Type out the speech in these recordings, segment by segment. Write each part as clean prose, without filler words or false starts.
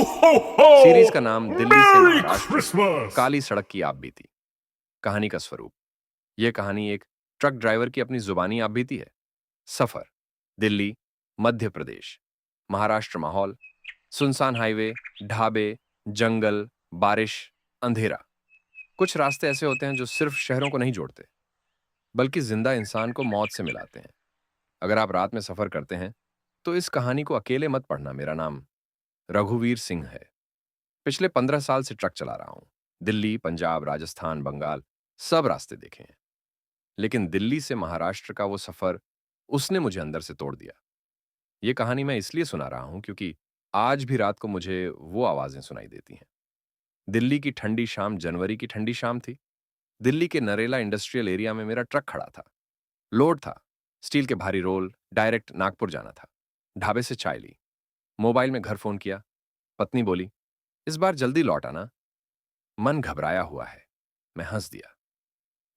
Series का नाम दिल्ली से Merry महाराष्ट्र, Christmas! काली सड़क की आप बीती। कहानी का स्वरूप, यह कहानी एक ट्रक ड्राइवर की अपनी जुबानी आप बीती है। सफर, दिल्ली, मध्य प्रदेश, महाराष्ट्र माहौल, सुनसान हाईवे, ढाबे, जंगल, बारिश, अंधेरा। कुछ रास्ते ऐसे होते हैं जो सिर्फ शहरों को नहीं जोड़ते, बल्कि जिंदा इंसान को मौत से मिलाते हैं। अगर आप रात में सफर करते हैं, तो इस कहानी को अकेले मत पढ़ना। मेरा नाम रघुवीर सिंह है। पिछले 15 साल से ट्रक चला रहा हूं। दिल्ली, पंजाब, राजस्थान, बंगाल, सब रास्ते देखे हैं। लेकिन दिल्ली से महाराष्ट्र का वो सफर, उसने मुझे अंदर से तोड़ दिया। ये कहानी मैं इसलिए सुना रहा हूं क्योंकि आज भी रात को मुझे वो आवाजें सुनाई देती हैं। दिल्ली की ठंडी शाम जनवरी की ठंडी शाम थी। दिल्ली के नरेला इंडस्ट्रियल एरिया में मेरा ट्रक खड़ा था। लोड था, स्टील के भारी रोल, डायरेक्ट नागपुर जाना था। ढाबे से चाय ली, मोबाइल में घर फोन किया। पत्नी बोली, इस बार जल्दी लौट आना। मन घबराया हुआ है। मैं हंस दिया।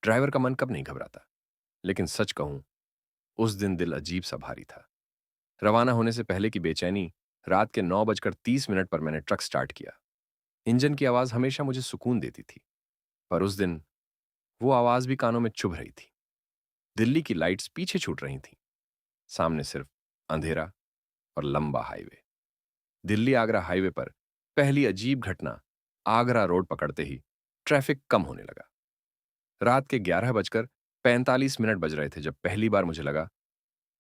ड्राइवर का मन कब नहीं घबराता। लेकिन सच कहूं, उस दिन दिल अजीब सा भारी था। रवाना होने से पहले की बेचैनी। रात के 9:30 पर मैंने ट्रक स्टार्ट किया। इंजन की आवाज हमेशा मुझे सुकून देती थी, पर उस दिन वो आवाज भी कानों में चुभ रही थी। दिल्ली की लाइट्स पीछे छूट रही थीं। सामने सिर्फ अंधेरा और लंबा हाईवे। दिल्ली आगरा हाईवे पर पहली अजीब घटना। आगरा रोड पकड़ते ही ट्रैफिक कम होने लगा। रात के 11:45 बज रहे थे जब पहली बार मुझे लगा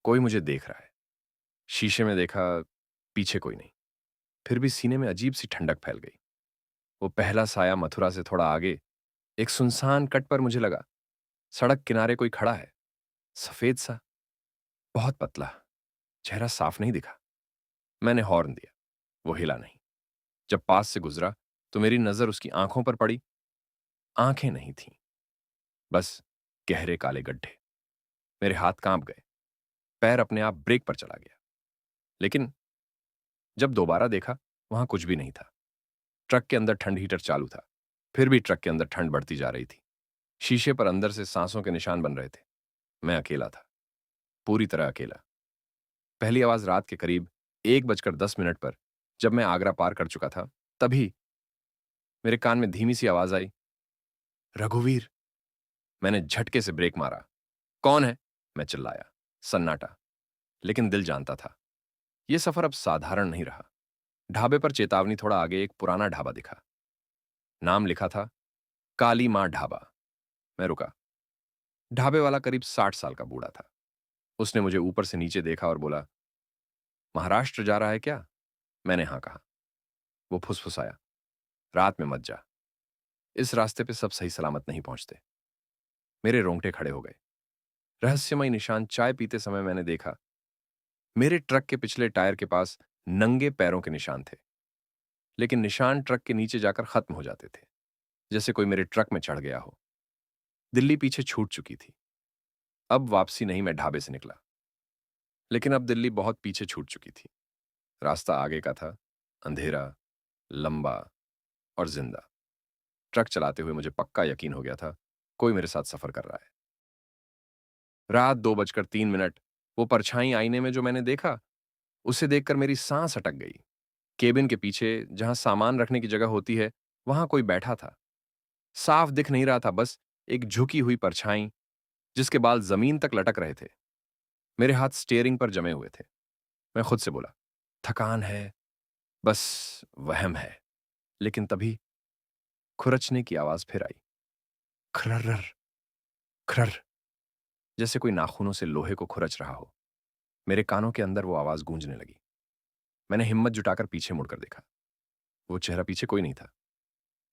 कोई मुझे देख रहा है। शीशे में देखा, पीछे कोई नहीं। फिर भी सीने में अजीब सी ठंडक फैल गई। वो पहला साया मथुरा से थोड़ा आगे एक सुनसान कट पर मुझे लगा। सड़क किनारे कोई खड़ा है, सफेद सा, बहुत पतला, चेहरा साफ नहीं दिखा। मैंने हॉर्न दिया, वो हिला नहीं। जब पास से गुजरा तो मेरी नजर उसकी आंखों पर पड़ी। आंखें नहीं थीं, बस गहरे काले गड्ढे। मेरे हाथ कांप गए, पैर अपने आप ब्रेक पर चला गया। लेकिन जब दोबारा देखा, वहां कुछ भी नहीं था। ट्रक के अंदर ठंड हीटर चालू था। फिर भी ट्रक के अंदर ठंड बढ़ती जा रही थी। शीशे पर अंदर से सांसों के निशान बन रहे थे। मैं अकेला था, पूरी तरह अकेला। पहली आवाज रात के करीब 1:10 पर, जब मैं आगरा पार कर चुका था, तभी मेरे कान में धीमी सी आवाज आई, रघुवीर। मैंने झटके से ब्रेक मारा। कौन है? मैं चिल्लाया। सन्नाटा। लेकिन दिल जानता था, यह सफर अब साधारण नहीं रहा। ढाबे पर चेतावनी थोड़ा आगे एक पुराना ढाबा दिखा। नाम लिखा था, काली मां ढाबा। मैं रुका। ढाबे वाला करीब 60 साल का बूढ़ा था। उसने मुझे ऊपर से नीचे देखा और बोला, महाराष्ट्र जा रहा है क्या? मैंने हाँ कहा। वो फुसफुसाया, रात में मत जा। इस रास्ते पे सब सही सलामत नहीं पहुंचते। मेरे रोंगटे खड़े हो गए। रहस्यमय निशान चाय पीते समय मैंने देखा। मेरे ट्रक के पिछले टायर के पास नंगे पैरों के निशान थे। लेकिन निशान ट्रक के नीचे जाकर खत्म हो जाते थे, जैसे कोई मेरे ट्रक में चढ़ गया हो। दिल्ली पीछे छूट चुकी थी। अब वापसी नहीं। मैं ढाबे से निकला, लेकिन अब दिल्ली बहुत पीछे छूट चुकी थी। रास्ता आगे का था, अंधेरा, लंबा और जिंदा। ट्रक चलाते हुए मुझे पक्का यकीन हो गया था, कोई मेरे साथ सफर कर रहा है। रात 2:03। वो परछाई आईने में जो मैंने देखा, उसे देखकर मेरी सांस अटक गई। केबिन के पीछे जहां सामान रखने की जगह होती है, वहां कोई बैठा था। साफ दिख नहीं रहा था, बस एक झुकी हुई परछाई जिसके बाल जमीन तक लटक रहे थे। मेरे हाथ स्टीयरिंग पर जमे हुए थे। मैं खुद से बोला, थकान है, बस वहम है। लेकिन तभी खुरचने की आवाज फिर आई। खर्रर, खर्र, जैसे कोई नाखूनों से लोहे को खुरच रहा हो। मेरे कानों के अंदर वो आवाज गूंजने लगी। मैंने हिम्मत जुटाकर पीछे मुड़कर देखा। वो चेहरा पीछे कोई नहीं था,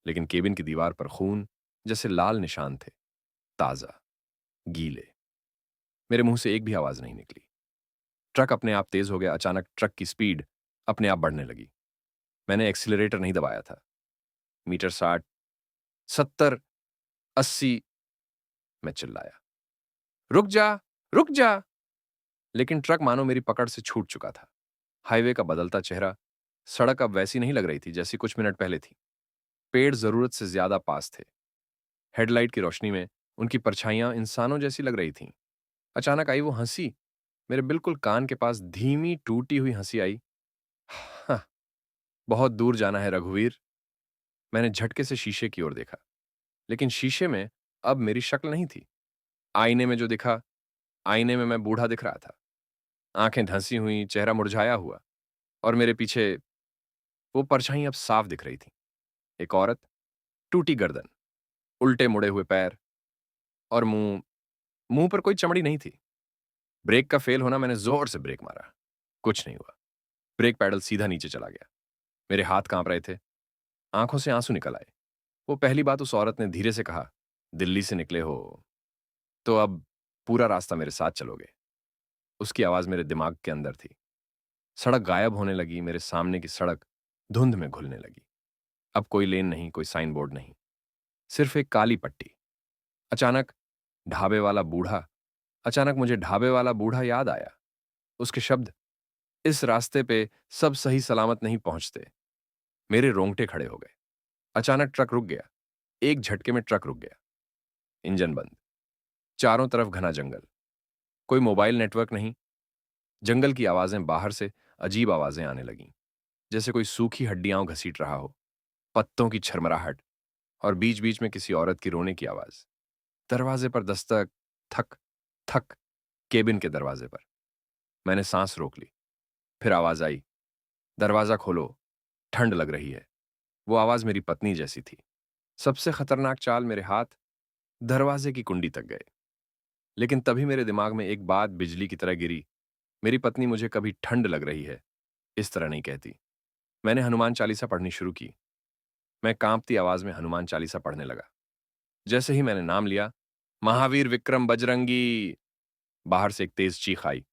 लेकिन केबिन की दीवार पर खून जैसे लाल निशान थे, ताजा, गीले। मेरे मुंह से एक भी आवाज नहीं निकली। ट्रक अपने आप तेज हो गया। अचानक ट्रक की स्पीड अपने आप बढ़ने लगी। मैंने एक्सीलरेटर नहीं दबाया था। मीटर 60, 70, 80। मैं चिल्लाया, रुक जा, रुक जा। लेकिन ट्रक मानो मेरी पकड़ से छूट चुका था। हाईवे का बदलता चेहरा। सड़क अब वैसी नहीं लग रही थी जैसी कुछ मिनट पहले थी। पेड़ जरूरत से ज्यादा पास थे। हेडलाइट की रोशनी में उनकी परछाइयां इंसानों जैसी लग रही थीं। अचानक आई वो हंसी। मेरे बिल्कुल कान के पास धीमी टूटी हुई हंसी आई। हाँ, बहुत दूर जाना है रघुवीर। मैंने झटके से शीशे की ओर देखा, लेकिन शीशे में अब मेरी शक्ल नहीं थी। आईने में जो दिखा, आईने में मैं बूढ़ा दिख रहा था। आंखें धंसी हुई, चेहरा मुरझाया हुआ, और मेरे पीछे वो परछाई अब साफ दिख रही थी। एक औरत, टूटी गर्दन, उल्टे मुड़े हुए पैर, और मुंह मुंह पर कोई चमड़ी नहीं थी। ब्रेक का फेल होना, मैंने जोर से ब्रेक मारा। कुछ नहीं हुआ। ब्रेक पैडल सीधा नीचे चला गया। मेरे हाथ कांप रहे थे, आंखों से आंसू निकल आए। वो पहली बात उस औरत ने धीरे से कहा, दिल्ली से निकले हो तो अब पूरा रास्ता मेरे साथ चलोगे। उसकी आवाज मेरे दिमाग के अंदर थी। सड़क गायब होने लगी, मेरे सामने की सड़क धुंध में घुलने लगी। अब कोई लेन नहीं, कोई साइन बोर्ड नहीं, सिर्फ एक काली पट्टी। अचानक ढाबे वाला बूढ़ा अचानक मुझे ढाबे वाला बूढ़ा याद आया। उसके शब्द, इस रास्ते पे सब सही सलामत नहीं पहुंचते। मेरे रोंगटे खड़े हो गए। अचानक ट्रक रुक गया। एक झटके में ट्रक रुक गया। इंजन बंद। चारों तरफ घना जंगल। कोई मोबाइल नेटवर्क नहीं। जंगल की आवाजें बाहर से अजीब आवाजें आने लगीं, जैसे कोई सूखी हड्डियां घसीट रहा हो, पत्तों की छरमराहट, और बीच बीच में किसी औरत की रोने की आवाज। दरवाजे पर दस्तक, थक थक। केबिन के दरवाजे पर। मैंने सांस रोक ली। फिर आवाज आई, दरवाजा खोलो, ठंड लग रही है। वो आवाज मेरी पत्नी जैसी थी। सबसे खतरनाक चाल, मेरे हाथ दरवाजे की कुंडी तक गए। लेकिन तभी मेरे दिमाग में एक बात बिजली की तरह गिरी। मेरी पत्नी मुझे कभी ठंड लग रही है इस तरह नहीं कहती। मैंने हनुमान चालीसा पढ़नी शुरू की। मैं कांपती आवाज में हनुमान चालीसा पढ़ने लगा। जैसे ही मैंने नाम लिया, महावीर विक्रम बजरंगी, बाहर से एक तेज चीख आई।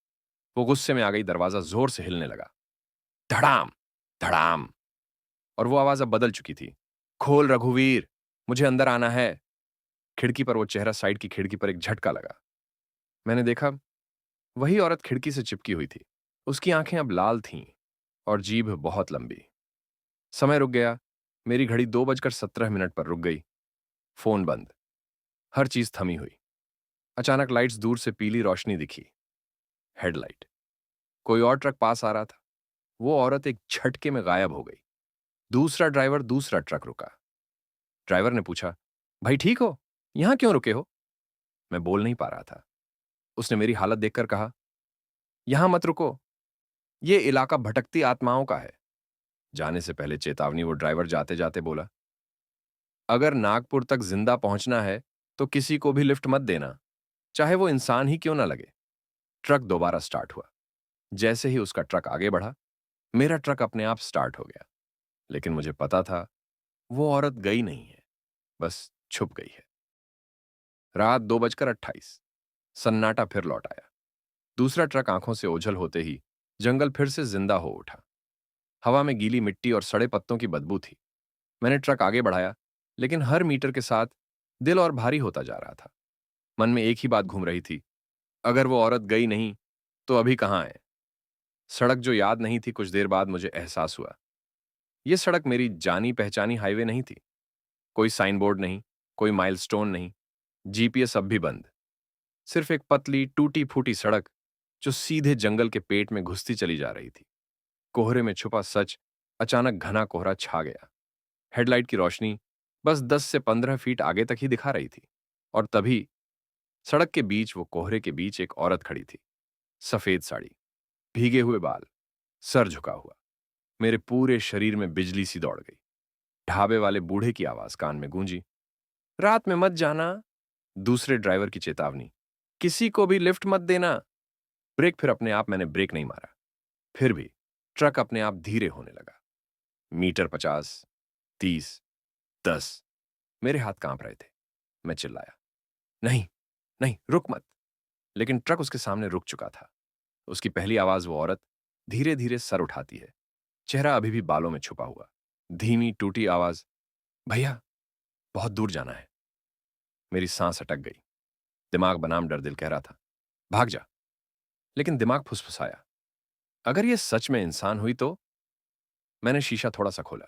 वो गुस्से में आ गई। दरवाजा जोर से हिलने लगा। धड़ाम, धड़ाम। और वो आवाज अब बदल चुकी थी। खोल रघुवीर, मुझे अंदर आना है। खिड़की पर वो चेहरा, साइड की खिड़की पर एक झटका लगा। मैंने देखा, वही औरत खिड़की से चिपकी हुई थी। उसकी आंखें अब लाल थीं और जीभ बहुत लंबी। समय रुक गया। मेरी घड़ी 2:17 पर रुक गई। फोन बंद। हर चीज थमी हुई। अचानक लाइट्स दूर से पीली रोशनी दिखी। हेडलाइट। कोई और ट्रक पास आ रहा था। वो औरत एक झटके में गायब हो गई। दूसरा ड्राइवर, दूसरा ट्रक रुका। ड्राइवर ने पूछा, भाई ठीक हो? यहां क्यों रुके हो? मैं बोल नहीं पा रहा था। उसने मेरी हालत देखकर कहा, यहां मत रुको, ये इलाका भटकती आत्माओं का है। जाने से पहले चेतावनी, वो ड्राइवर जाते जाते बोला, अगर नागपुर तक जिंदा पहुंचना है तो किसी को भी लिफ्ट मत देना, चाहे वो इंसान ही क्यों ना लगे। ट्रक दोबारा स्टार्ट हुआ। जैसे ही उसका ट्रक आगे बढ़ा, मेरा ट्रक अपने आप स्टार्ट हो गया। लेकिन मुझे पता था, वो औरत गई नहीं है, बस छुप गई है। रात 2:28। सन्नाटा फिर लौट आया। दूसरा ट्रक आंखों से ओझल होते ही जंगल फिर से जिंदा हो उठा। हवा में गीली मिट्टी और सड़े पत्तों की बदबू थी। मैंने ट्रक आगे बढ़ाया, लेकिन हर मीटर के साथ दिल और भारी होता जा रहा था। मन में एक ही बात घूम रही थी, अगर वो औरत गई नहीं तो अभी कहाँ है? सड़क जो याद नहीं थी, कुछ देर बाद मुझे एहसास हुआ, ये सड़क मेरी जानी पहचानी हाईवे नहीं थी। कोई साइन बोर्ड नहीं, कोई माइलस्टोन नहीं, जीपीएस अब भी बंद। सिर्फ एक पतली टूटी फूटी सड़क जो सीधे जंगल के पेट में घुसती चली जा रही थी। कोहरे में छुपा सच, अचानक घना कोहरा छा गया। हेडलाइट की रोशनी बस 10 से 15 फीट आगे तक ही दिखा रही थी, और तभी सड़क के बीच, वो कोहरे के बीच, एक औरत खड़ी थी। सफेद साड़ी, भीगे हुए बाल, सर झुका हुआ। मेरे पूरे शरीर में बिजली सी दौड़ गई। ढाबे वाले बूढ़े की आवाज कान में गूंजी, रात में मत जाना। दूसरे ड्राइवर की चेतावनी, किसी को भी लिफ्ट मत देना। ब्रेक, फिर अपने आप मैंने ब्रेक नहीं मारा। फिर भी ट्रक अपने आप धीरे होने लगा। मीटर 50, 30, 10। मेरे हाथ कांप रहे थे। मैं चिल्लाया, नहीं, नहीं, रुक मत। लेकिन ट्रक उसके सामने रुक चुका था। उसकी पहली आवाज, वो औरत धीरे धीरे सर उठाती है, चेहरा अभी भी बालों में छुपा हुआ। धीमी टूटी आवाज, भैया, बहुत दूर जाना है। मेरी सांस अटक गई। दिमाग बनाम डर दिल कह रहा था, भाग जा। लेकिन दिमाग फुसफुसाया, अगर ये सच में इंसान हुई तो? मैंने शीशा थोड़ा सा खोला।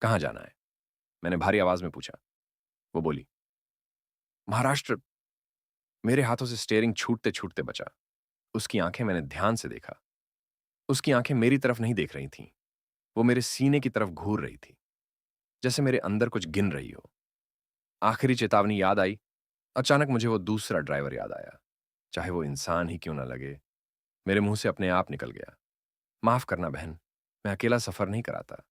कहां जाना है? मैंने भारी आवाज में पूछा। वो बोली, महाराष्ट्र। मेरे हाथों से स्टीयरिंग छूटते छूटते बचा। उसकी आंखें, मैंने ध्यान से देखा, उसकी आंखें मेरी तरफ नहीं देख रही थीं। वो मेरे सीने की तरफ घूर रही थी, जैसे मेरे अंदर कुछ गिन रही हो। आखिरी चेतावनी याद आई। अचानक मुझे वो दूसरा ड्राइवर याद आया। चाहे वो इंसान ही क्यों ना लगे, मेरे मुंह से अपने आप निकल गया। माफ करना बहन, मैं अकेला सफर नहीं कराता।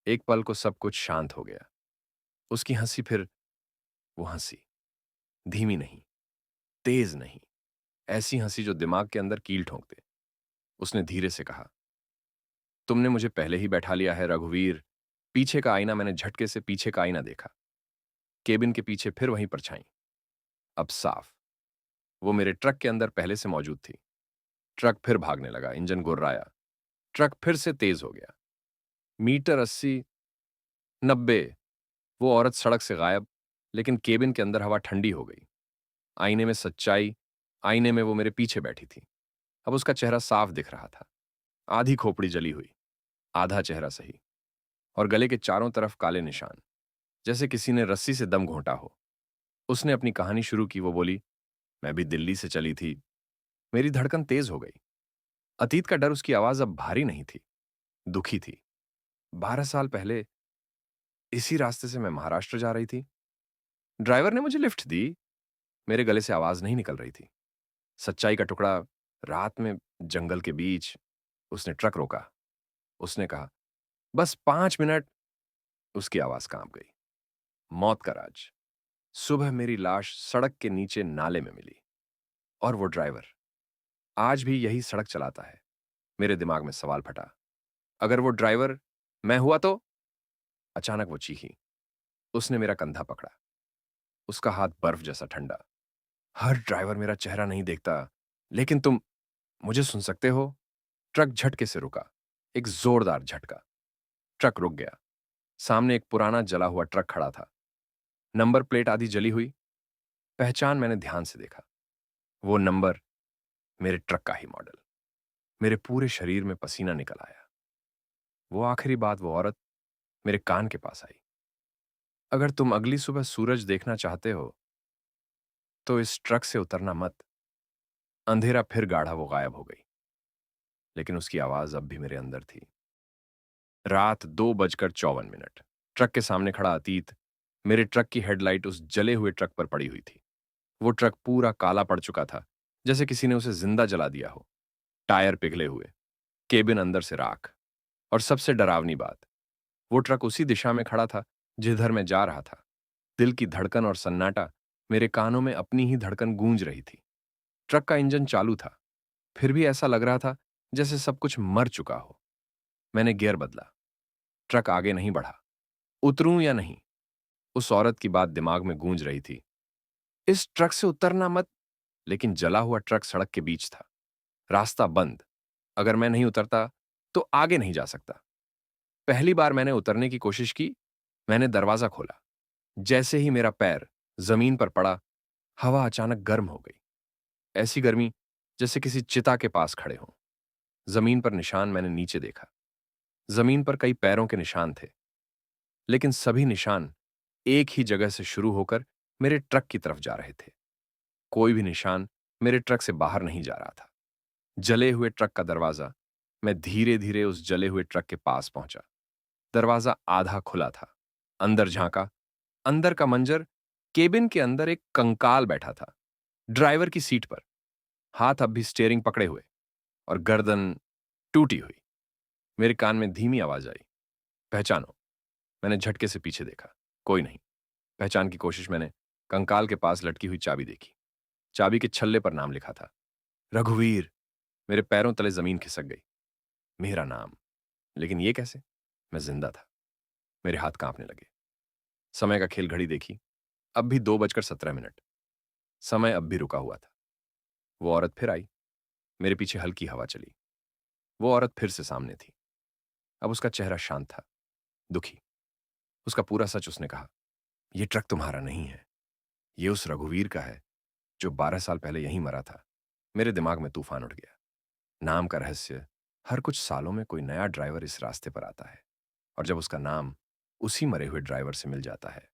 एक पल को सब कुछ शांत हो गया। उसकी हंसी फिर वो हंसी, धीमी नहीं, तेज नहीं, ऐसी हंसी जो दिमाग के अंदर कील ठोंक दे। उसने धीरे से कहा, तुमने मुझे पहले ही बैठा लिया है रघुवीर। पीछे का आईना, मैंने झटके से पीछे का आईना देखा। केबिन के पीछे फिर वहीं परछाई, अब साफ। वो मेरे ट्रक के अंदर पहले से मौजूद थी। ट्रक फिर भागने लगा, इंजन गुर्राया। ट्रक फिर से तेज हो गया। मीटर 80, 90। वो औरत सड़क से गायब, लेकिन केबिन के अंदर हवा ठंडी हो गई। आईने में सच्चाई, आईने में वो मेरे पीछे बैठी थी। अब उसका चेहरा साफ दिख रहा था। आधी खोपड़ी जली हुई, आधा चेहरा सही, और गले के चारों तरफ काले निशान, जैसे किसी ने रस्सी से दम घोंटा हो। उसने अपनी कहानी शुरू की। वो बोली, मैं भी दिल्ली से चली थी। मेरी धड़कन तेज हो गई। अतीत का डर उसकी आवाज अब भारी नहीं थी, दुखी थी। 12 साल पहले इसी रास्ते से मैं महाराष्ट्र जा रही थी। ड्राइवर ने मुझे लिफ्ट दी। मेरे गले से आवाज नहीं निकल रही थी। सच्चाई का टुकड़ा, रात में जंगल के बीच। उसने ट्रक रोका। उसने कहा, बस 5 मिनट। उसकी आवाज कांप गई। मौत का राज। सुबह मेरी लाश सड़क के नीचे नाले में मिली, और वो ड्राइवर आज भी यही सड़क चलाता है। मेरे दिमाग में सवाल फटा, अगर वो ड्राइवर मैं हुआ तो? अचानक वो चीखी। उसने मेरा कंधा पकड़ा। उसका हाथ बर्फ जैसा ठंडा। हर ड्राइवर मेरा चेहरा नहीं देखता, लेकिन तुम मुझे सुन सकते हो। ट्रक झटके से रुका, एक जोरदार झटका। ट्रक रुक गया। सामने एक पुराना जला हुआ ट्रक खड़ा था। नंबर प्लेट आधी जली हुई। पहचान मैंने ध्यान से देखा। वो नंबर, मेरे ट्रक का ही मॉडल। मेरे पूरे शरीर में पसीना निकल आया। वो आखिरी बात वो औरत मेरे कान के पास आई, अगर तुम अगली सुबह सूरज देखना चाहते हो तो इस ट्रक से उतरना मत। अंधेरा फिर गाढ़ा, वो गायब हो गई, लेकिन उसकी आवाज अब भी मेरे अंदर थी। रात 2:54। ट्रक के सामने खड़ा अतीत। मेरे ट्रक की हेडलाइट उस जले हुए ट्रक पर पड़ी हुई थी। वो ट्रक पूरा काला पड़ चुका था, जैसे किसी ने उसे जिंदा जला दिया हो। टायर पिघले हुए, केबिन अंदर से राख। और सबसे डरावनी बात, वो ट्रक उसी दिशा में खड़ा था जिधर मैं जा रहा था। दिल की धड़कन और सन्नाटा, मेरे कानों में अपनी ही धड़कन गूंज रही थी। ट्रक का इंजन चालू था, फिर भी ऐसा लग रहा था जैसे सब कुछ मर चुका हो। मैंने गियर बदला। ट्रक आगे नहीं बढ़ा। उतरूं या नहीं, उस औरत की बात दिमाग में गूंज रही थी। इस ट्रक से उतरना मत। लेकिन जला हुआ ट्रक सड़क के बीच था, रास्ता बंद। अगर मैं नहीं उतरता तो आगे नहीं जा सकता। पहली बार मैंने उतरने की कोशिश की। मैंने दरवाजा खोला। जैसे ही मेरा पैर जमीन पर पड़ा, हवा अचानक गर्म हो गई। ऐसी गर्मी जैसे किसी चिता के पास खड़े हों। जमीन पर निशान मैंने नीचे देखा। जमीन पर कई पैरों के निशान थे, लेकिन सभी निशान एक ही जगह से शुरू होकर मेरे ट्रक की तरफ जा रहे थे। कोई भी निशान मेरे ट्रक से बाहर नहीं जा रहा था। जले हुए ट्रक का दरवाजा। मैं धीरे धीरे उस जले हुए ट्रक के पास पहुंचा। दरवाजा आधा खुला था। अंदर झांका। अंदर का मंजर, केबिन के अंदर एक कंकाल बैठा था, ड्राइवर की सीट पर, हाथ अब भी स्टीयरिंग पकड़े हुए, और गर्दन टूटी हुई। मेरे कान में धीमी आवाज आई, पहचानो। मैंने झटके से पीछे देखा। कोई नहीं। पहचान की कोशिश। मैंने कंकाल के पास लटकी हुई चाबी देखी। चाबी के छल्ले पर नाम लिखा था, रघुवीर। मेरे पैरों तले जमीन खिसक गई। मेरा नाम, लेकिन ये कैसे? मैं जिंदा था। मेरे हाथ कांपने लगे। समय का खेल, घड़ी देखी। अब भी 2:17। समय अब भी रुका हुआ था। वो औरत फिर आई। मेरे पीछे हल्की हवा चली। वो औरत फिर से सामने थी। अब उसका चेहरा शांत था, दुखी। उसका पूरा सच उसने कहा, यह ट्रक तुम्हारा नहीं है। ये उस रघुवीर का है जो 12 साल पहले यहीं मरा था। मेरे दिमाग में तूफान उठ गया। नाम का रहस्य। हर कुछ सालों में कोई नया ड्राइवर इस रास्ते पर आता है, और जब उसका नाम उसी मरे हुए ड्राइवर से मिल जाता है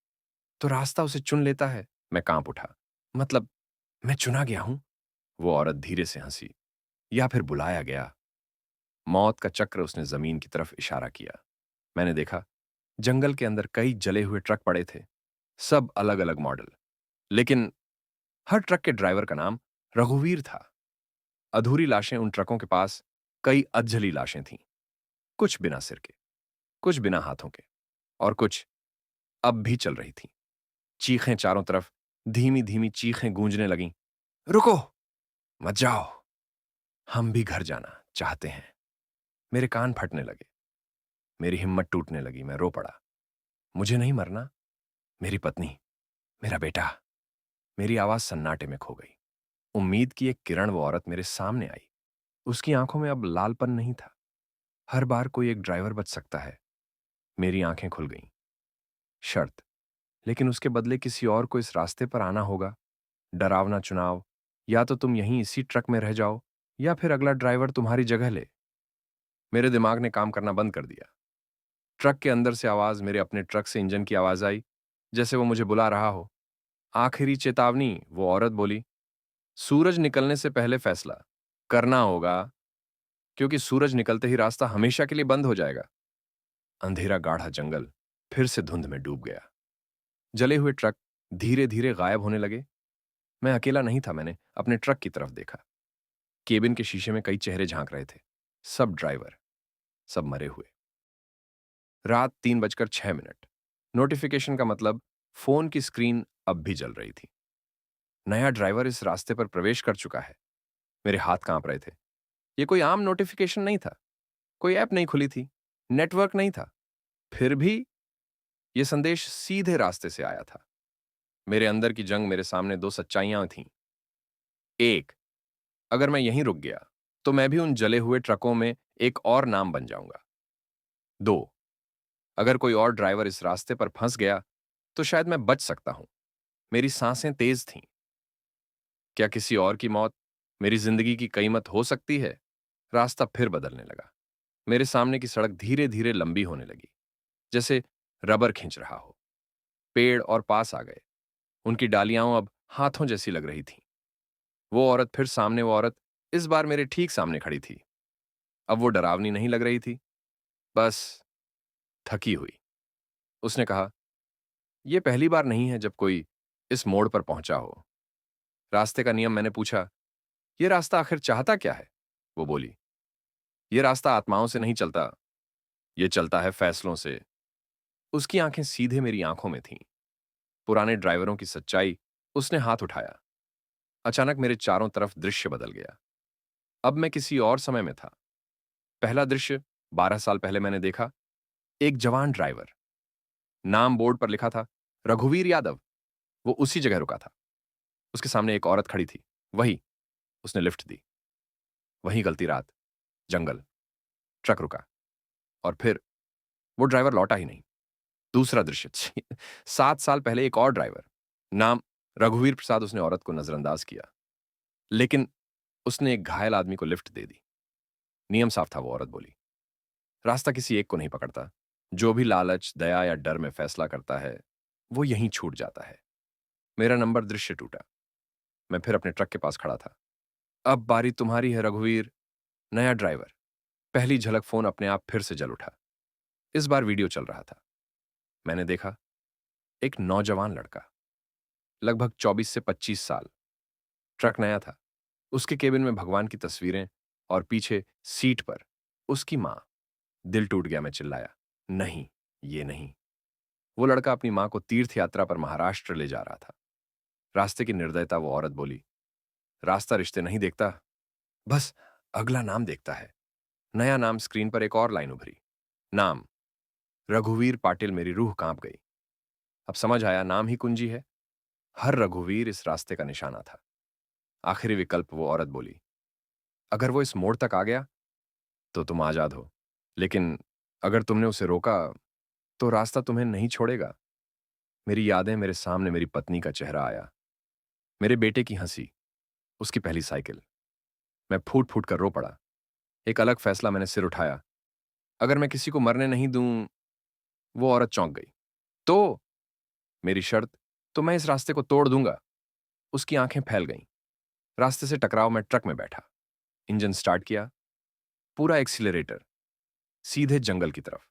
तो रास्ता उसे चुन लेता है। मैं कांप उठा। मतलब, मैं चुना गया हूं? वो औरत धीरे से हंसी। या फिर बुलाया गया? मौत का चक्र उसने जमीन की तरफ इशारा किया। मैंने देखा, जंगल के अंदर कई जले हुए ट्रक पड़े थे, सब अलग अलग मॉडल, लेकिन हर ट्रक के ड्राइवर का नाम रघुवीर था। अधूरी लाशें उन ट्रकों के पास कई अधजली लाशें थीं, कुछ बिना सिर के, कुछ बिना हाथों के, और कुछ अब भी चल रही थीं। चीखें चारों तरफ, धीमी धीमी चीखें गूंजने लगीं। रुको, मत जाओ, हम भी घर जाना चाहते हैं। मेरे कान फटने लगे, मेरी हिम्मत टूटने लगी, मैं रो पड़ा। मुझे नहीं मरना, मेरी पत्नी, मेरा बेटा। मेरी आवाज सन्नाटे में खो गई। उम्मीद की एक किरण वो औरत मेरे सामने आई। उसकी आंखों में अब लालपन नहीं था। हर बार कोई एक ड्राइवर बच सकता है। मेरी आंखें खुल गईं। शर्त, लेकिन उसके बदले किसी और को इस रास्ते पर आना होगा। डरावना चुनाव, या तो तुम यहीं इसी ट्रक में रह जाओ, या फिर अगला ड्राइवर तुम्हारी जगह ले। मेरे दिमाग ने काम करना बंद कर दिया। ट्रक के अंदर से आवाज, मेरे अपने ट्रक से इंजन की आवाज आई, जैसे वो मुझे बुला रहा हो। आखिरी चेतावनी, वो औरत बोली। सूरज निकलने से पहले फैसला करना होगा, क्योंकि सूरज निकलते ही रास्ता हमेशा के लिए बंद हो जाएगा। अंधेरा गाढ़ा जंगल फिर से धुंध में डूब गया। जले हुए ट्रक धीरे धीरे गायब होने लगे। मैं अकेला नहीं था। मैंने अपने ट्रक की तरफ देखा। केबिन के शीशे में कई चेहरे झांक रहे थे, सब ड्राइवर, सब मरे हुए। रात 3:06। नोटिफिकेशन का मतलब, फोन की स्क्रीन अब भी जल रही थी। नया ड्राइवर इस रास्ते पर प्रवेश कर चुका है। मेरे हाथ कांप रहे थे। यह कोई आम नोटिफिकेशन नहीं था, कोई ऐप नहीं खुली थी, नेटवर्क नहीं था। फिर भी यह संदेश सीधे रास्ते से आया था। मेरे अंदर की जंग, मेरे सामने दो सच्चाइयां थीं। एक, अगर मैं यहीं रुक गया तो मैं भी उन जले हुए ट्रकों में एक और नाम बन जाऊंगा। दो, अगर कोई और ड्राइवर इस रास्ते पर फंस गया तो शायद मैं बच सकता हूं। मेरी सांसें तेज थीं। क्या किसी और की मौत मेरी जिंदगी की कीमत हो सकती है? रास्ता फिर बदलने लगा। मेरे सामने की सड़क धीरे धीरे लंबी होने लगी, जैसे रबर खींच रहा हो। पेड़ और पास आ गए। उनकी डालियां अब हाथों जैसी लग रही थीं। वो औरत फिर सामने, वो औरत इस बार मेरे ठीक सामने खड़ी थी। अब वो डरावनी नहीं लग रही थी, बस थकी हुई। उसने कहा, यह पहली बार नहीं है जब कोई इस मोड़ पर पहुंचा हो। रास्ते का नियम। मैंने पूछा, यह रास्ता आखिर चाहता क्या है? वो बोली, यह रास्ता आत्माओं से नहीं चलता, यह चलता है फैसलों से। उसकी आंखें सीधे मेरी आंखों में थीं। पुराने ड्राइवरों की सच्चाई। उसने हाथ उठाया। अचानक मेरे चारों तरफ दृश्य बदल गया। अब मैं किसी और समय में था। पहला दृश्य 12 साल पहले मैंने देखा। एक जवान ड्राइवर, नाम बोर्ड पर लिखा था रघुवीर यादव। वो उसी जगह रुका था। उसके सामने एक औरत खड़ी थी, वही। उसने लिफ्ट दी। वही गलती रात, जंगल, ट्रक रुका, और फिर वो ड्राइवर लौटा ही नहीं। दूसरा दृश्य 7 साल पहले एक और ड्राइवर, नाम रघुवीर प्रसाद। उसने औरत को नजरअंदाज किया, लेकिन उसने एक घायल आदमी को लिफ्ट दे दी। नियम साफ था, वो औरत बोली। रास्ता किसी एक को नहीं पकड़ता। जो भी लालच, दया या डर में फैसला करता है, वो यहीं छूट जाता है। मेरा नंबर, दृश्य टूटा। मैं फिर अपने ट्रक के पास खड़ा था। अब बारी तुम्हारी है रघुवीर। नया ड्राइवर। पहली झलक, फोन अपने आप फिर से जल उठा। इस बार वीडियो चल रहा था। मैंने देखा, एक नौजवान लड़का, लगभग 24 से 25 साल। ट्रक नया था। उसके केबिन में भगवान की तस्वीरें, और पीछे सीट पर उसकी मां। दिल टूट गया। मैं चिल्लाया, नहीं, ये नहीं। वो लड़का अपनी मां को तीर्थ यात्रा पर महाराष्ट्र ले जा रहा था। रास्ते की निर्दयता। वो औरत बोली, रास्ता रिश्ते नहीं देखता, बस अगला नाम देखता है। नया नाम। स्क्रीन पर एक और लाइन उभरी। नाम, रघुवीर पाटिल। मेरी रूह कांप गई। अब समझ आया, नाम ही कुंजी है। हर रघुवीर इस रास्ते का निशाना था। आखिरी विकल्प। वो औरत बोली, अगर वो इस मोड़ तक आ गया तो तुम आजाद हो, लेकिन अगर तुमने उसे रोका तो रास्ता तुम्हें नहीं छोड़ेगा। मेरी यादें, मेरे सामने मेरी पत्नी का चेहरा आया, मेरे बेटे की हंसी, उसकी पहली साइकिल। मैं फूट फूट कर रो पड़ा। एक अलग फैसला। मैंने सिर उठाया। अगर मैं किसी को मरने नहीं दूं। वो औरत चौंक गई। तो मेरी शर्त, तो मैं इस रास्ते को तोड़ दूंगा। उसकी आंखें फैल गईं। रास्ते से टकराव। मैं ट्रक में बैठा, इंजन स्टार्ट किया। पूरा एक्सीलरेटर, सीधे जंगल की तरफ।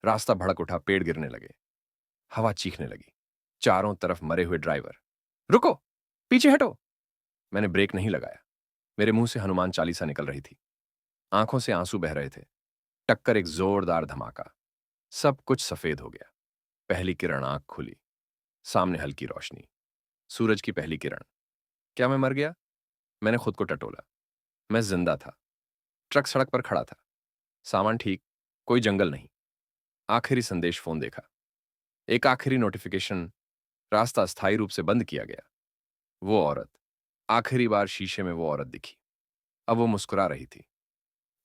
रास्ता भड़क उठा, पेड़ गिरने लगे, हवा चीखने लगी। चारों तरफ मरे हुए ड्राइवर। रुको, पीछे हटो। मैंने ब्रेक नहीं लगाया। मेरे मुंह से हनुमान चालीसा निकल रही थी, आंखों से आंसू बह रहे थे। टक्कर, एक जोरदार धमाका। सब कुछ सफेद हो गया। पहली किरण, आंख खुली, सामने हल्की रोशनी, सूरज की पहली किरण। क्या मैं मर गया? मैंने खुद को टटोला। मैं जिंदा था। ट्रक सड़क पर खड़ा था, सामान ठीक, कोई जंगल नहीं। आखिरी संदेश, फोन देखा, एक आखिरी नोटिफिकेशन। रास्ता अस्थायी रूप से बंद किया गया। वो औरत, आखिरी बार शीशे में वो औरत दिखी। अब वो मुस्कुरा रही थी।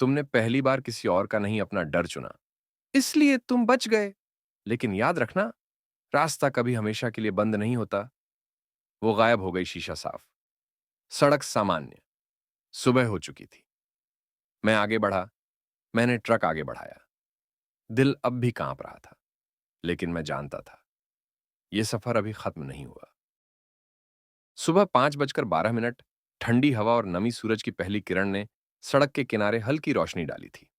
तुमने पहली बार किसी और का नहीं, अपना डर चुना, इसलिए तुम बच गए। लेकिन याद रखना, रास्ता कभी हमेशा के लिए बंद नहीं होता। वो गायब हो गई, शीशा साफ, सड़क सामान्य। सुबह हो चुकी थी। मैं आगे बढ़ा। मैंने ट्रक आगे बढ़ाया। दिल अब भी कांप रहा था, लेकिन मैं जानता था यह सफर अभी खत्म नहीं हुआ। सुबह 5:12। ठंडी हवा और नमी सूरज की पहली किरण ने सड़क के किनारे हल्की रोशनी डाली थी।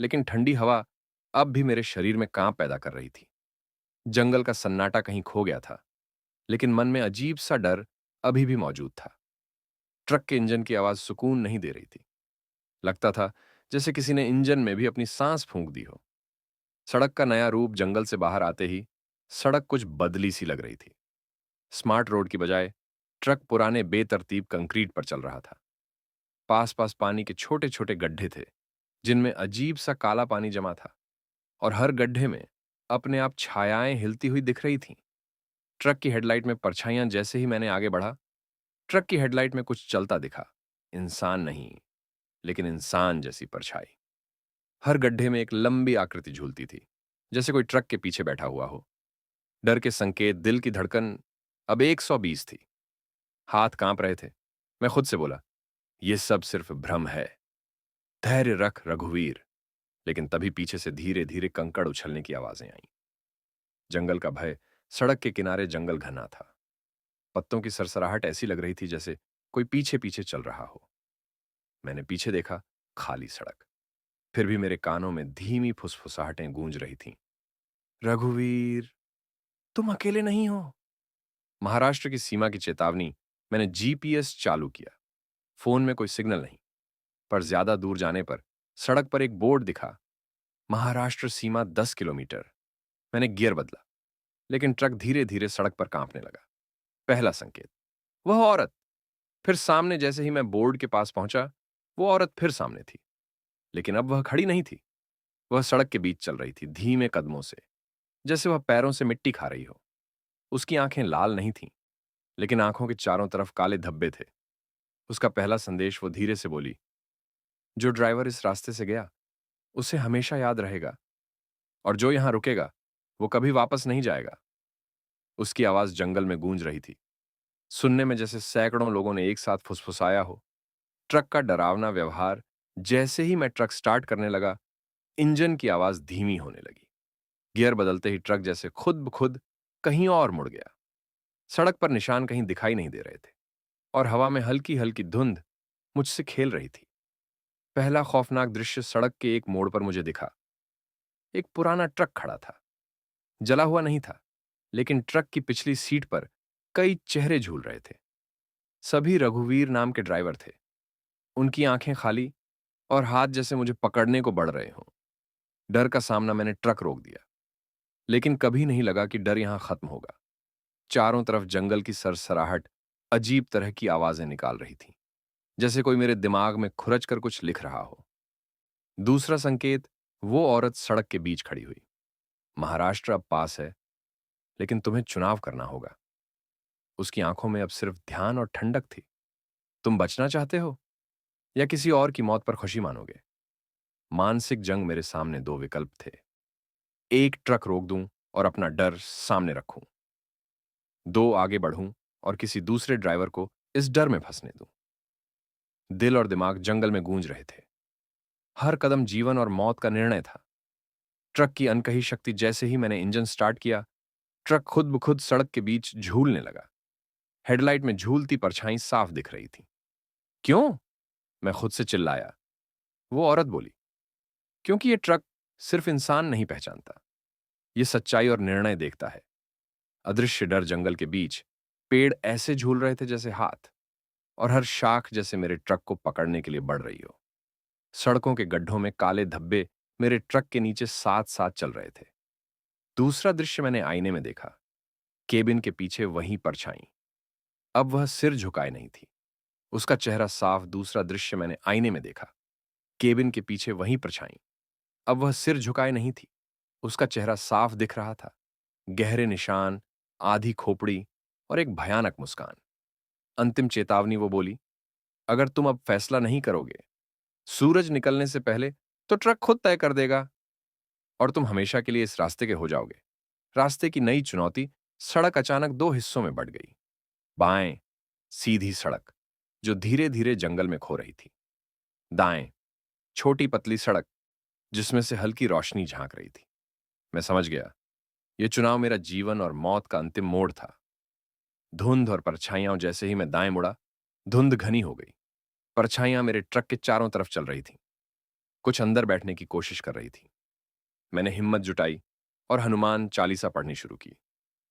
लेकिन ठंडी हवा अब भी मेरे शरीर में कांप पैदा कर रही थी। जंगल का सन्नाटा कहीं खो गया था, लेकिन मन में अजीब सा डर अभी भी मौजूद था। ट्रक के इंजन की आवाज सुकून नहीं दे रही थी। लगता था जैसे किसी ने इंजन में भी अपनी सांस फूंक दी हो। सड़क का नया रूप, जंगल से बाहर आते ही सड़क कुछ बदली सी लग रही थी। स्मार्ट रोड की बजाय ट्रक पुराने बेतरतीब कंक्रीट पर चल रहा था। पास पास पानी के छोटे छोटे गड्ढे थे, जिनमें अजीब सा काला पानी जमा था, और हर गड्ढे में अपने आप छायाएं हिलती हुई दिख रही थीं। ट्रक की हेडलाइट में परछाइयां। जैसे ही मैंने आगे बढ़ा, ट्रक की हेडलाइट में कुछ चलता दिखा। इंसान नहीं, लेकिन इंसान जैसी परछाई। हर गड्ढे में एक लंबी आकृति झूलती थी, जैसे कोई ट्रक के पीछे बैठा हुआ हो। डर के संकेत, दिल की धड़कन अब 120 थी। हाथ कांप रहे थे। मैं खुद से बोला, यह सब सिर्फ भ्रम है, धैर्य रख रघुवीर। लेकिन तभी पीछे से धीरे धीरे कंकड़ उछलने की आवाजें आईं। जंगल का भय। सड़क के किनारे जंगल घना था। पत्तों की सरसराहट ऐसी लग रही थी जैसे कोई पीछे पीछे चल रहा हो। मैंने पीछे देखा, खाली सड़क। फिर भी मेरे कानों में धीमी फुसफुसाहटें गूंज रही थीं। रघुवीर, तुम अकेले नहीं हो। महाराष्ट्र की सीमा की चेतावनी। मैंने जीपीएस चालू किया। फोन में कोई सिग्नल नहीं, पर ज्यादा दूर जाने पर सड़क पर एक बोर्ड दिखा, महाराष्ट्र सीमा 10 किलोमीटर। मैंने गियर बदला, लेकिन ट्रक धीरे धीरे सड़क पर कांपने लगा। पहला संकेत, वह औरत। फिर सामने, जैसे ही मैं बोर्ड के पास पहुंचा, वो औरत फिर सामने थी। लेकिन अब वह खड़ी नहीं थी। वह सड़क के बीच चल रही थी, धीमे कदमों से, जैसे वह पैरों से मिट्टी खा रही हो। उसकी आंखें लाल नहीं थीं, लेकिन आंखों के चारों तरफ काले धब्बे थे। उसका पहला संदेश, वो धीरे से बोली, जो ड्राइवर इस रास्ते से गया उसे हमेशा याद रहेगा, और जो यहां रुकेगा वो कभी वापस नहीं जाएगा। उसकी आवाज जंगल में गूंज रही थी, सुनने में जैसे सैकड़ों लोगों ने एक साथ फुसफुसाया हो। ट्रक का डरावना व्यवहार। जैसे ही मैं ट्रक स्टार्ट करने लगा, इंजन की आवाज धीमी होने लगी। गियर बदलते ही ट्रक जैसे खुद ब खुद कहीं और मुड़ गया। सड़क पर निशान कहीं दिखाई नहीं दे रहे थे, और हवा में हल्की हल्की धुंध मुझसे खेल रही थी। पहला खौफनाक दृश्य सड़क के एक मोड़ पर मुझे दिखा। एक पुराना ट्रक खड़ा था। जला हुआ नहीं था, लेकिन ट्रक की पिछली सीट पर कई चेहरे झूल रहे थे। सभी रघुवीर नाम के ड्राइवर थे। उनकी आंखें खाली, और हाथ जैसे मुझे पकड़ने को बढ़ रहे हों। डर का सामना। मैंने ट्रक रोक दिया, लेकिन कभी नहीं लगा कि डर यहां खत्म होगा। चारों तरफ जंगल की सरसराहट अजीब तरह की आवाजें निकाल रही थी, जैसे कोई मेरे दिमाग में खुरच कर कुछ लिख रहा हो। दूसरा संकेत, वो औरत सड़क के बीच खड़ी हुई। महाराष्ट्र अब पास है, लेकिन तुम्हें चुनाव करना होगा। उसकी आंखों में अब सिर्फ ध्यान और ठंडक थी। तुम बचना चाहते हो, या किसी और की मौत पर खुशी मानोगे? मानसिक जंग। मेरे सामने दो विकल्प थे, एक ट्रक रोक दूं और अपना डर सामने रखूं, दो आगे बढ़ूं और किसी दूसरे ड्राइवर को इस डर में फंसने दूं। दिल और दिमाग जंगल में गूंज रहे थे। हर कदम जीवन और मौत का निर्णय था। ट्रक की अनकही शक्ति। जैसे ही मैंने इंजन स्टार्ट किया, ट्रक खुद ब खुद सड़क के बीच झूलने लगा। हेडलाइट में झूलती परछाई साफ दिख रही थी। क्यों? मैं खुद से चिल्लाया। वो औरत बोली, क्योंकि ये ट्रक सिर्फ इंसान नहीं पहचानता, ये सच्चाई और निर्णय देखता है। अदृश्य डर जंगल के बीच पेड़ ऐसे झूल रहे थे जैसे हाथ, और हर शाख जैसे मेरे ट्रक को पकड़ने के लिए बढ़ रही हो। सड़कों के गड्ढों में काले धब्बे मेरे ट्रक के नीचे साथ साथ चल रहे थे। दूसरा दृश्य मैंने आईने में देखा। केबिन के पीछे वही परछाई। अब वह सिर झुकाए नहीं थी, उसका चेहरा साफ। दूसरा दृश्य मैंने आईने में देखा। केबिन के पीछे वही परछाई। अब वह सिर झुकाए नहीं थी, उसका चेहरा साफ दिख रहा था। गहरे निशान, आधी खोपड़ी और एक भयानक मुस्कान। अंतिम चेतावनी, वो बोली, अगर तुम अब फैसला नहीं करोगे सूरज निकलने से पहले, तो ट्रक खुद तय कर देगा और तुम हमेशा के लिए इस रास्ते के हो जाओगे। रास्ते की नई चुनौती। सड़क अचानक दो हिस्सों में बढ़ गई। बाएं, सीधी सड़क जो धीरे धीरे जंगल में खो रही थी। दाएं, छोटी पतली सड़क जिसमें से हल्की रोशनी झांक रही थी। मैं समझ गया, यह चुनाव मेरा जीवन और मौत का अंतिम मोड़ था। धुंध और परछाइयां। जैसे ही मैं दाएं मुड़ा, धुंध घनी हो गई। परछाइयां मेरे ट्रक के चारों तरफ चल रही थीं। कुछ अंदर बैठने की कोशिश कर रही थी। मैंने हिम्मत जुटाई और हनुमान चालीसा पढ़नी शुरू की।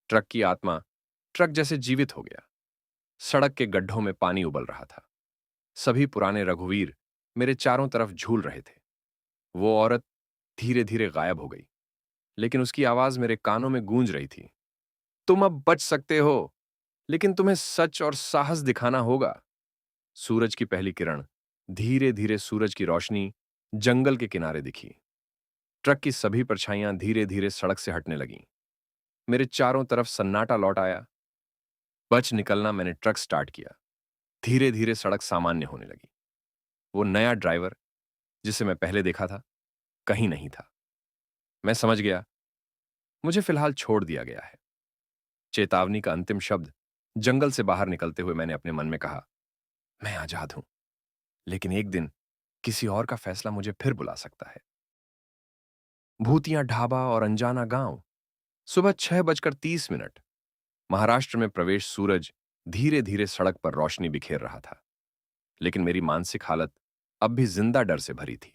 ट्रक की आत्मा ट्रक जैसे जीवित हो गया। सड़क के गड्ढों में पानी उबल रहा था। सभी पुराने रघुवीर मेरे चारों तरफ झूल रहे थे। वो औरत धीरे धीरे गायब हो गई, लेकिन उसकी आवाज मेरे कानों में गूंज रही थी। तुम अब बच सकते हो, लेकिन तुम्हें सच और साहस दिखाना होगा। सूरज की पहली किरण। धीरे धीरे सूरज की रोशनी जंगल के किनारे दिखी। ट्रक की सभी परछाइयां धीरे धीरे सड़क से हटने लगीं। मेरे चारों तरफ सन्नाटा लौट आया। बच निकलना। मैंने ट्रक स्टार्ट किया। धीरे धीरे सड़क सामान्य होने लगी। वो नया ड्राइवर जिसे मैं पहले देखा था, कहीं नहीं था। मैं समझ गया, मुझे फिलहाल छोड़ दिया गया है। चेतावनी का अंतिम शब्द जंगल से बाहर निकलते हुए मैंने अपने मन में कहा, मैं आजाद हूं, लेकिन एक दिन किसी और का फैसला मुझे फिर बुला सकता है। भूतिया ढाबा और अनजाना गांव। सुबह 6:30। महाराष्ट्र में प्रवेश। सूरज धीरे धीरे सड़क पर रोशनी बिखेर रहा था, लेकिन मेरी मानसिक हालत अब भी जिंदा डर से भरी थी।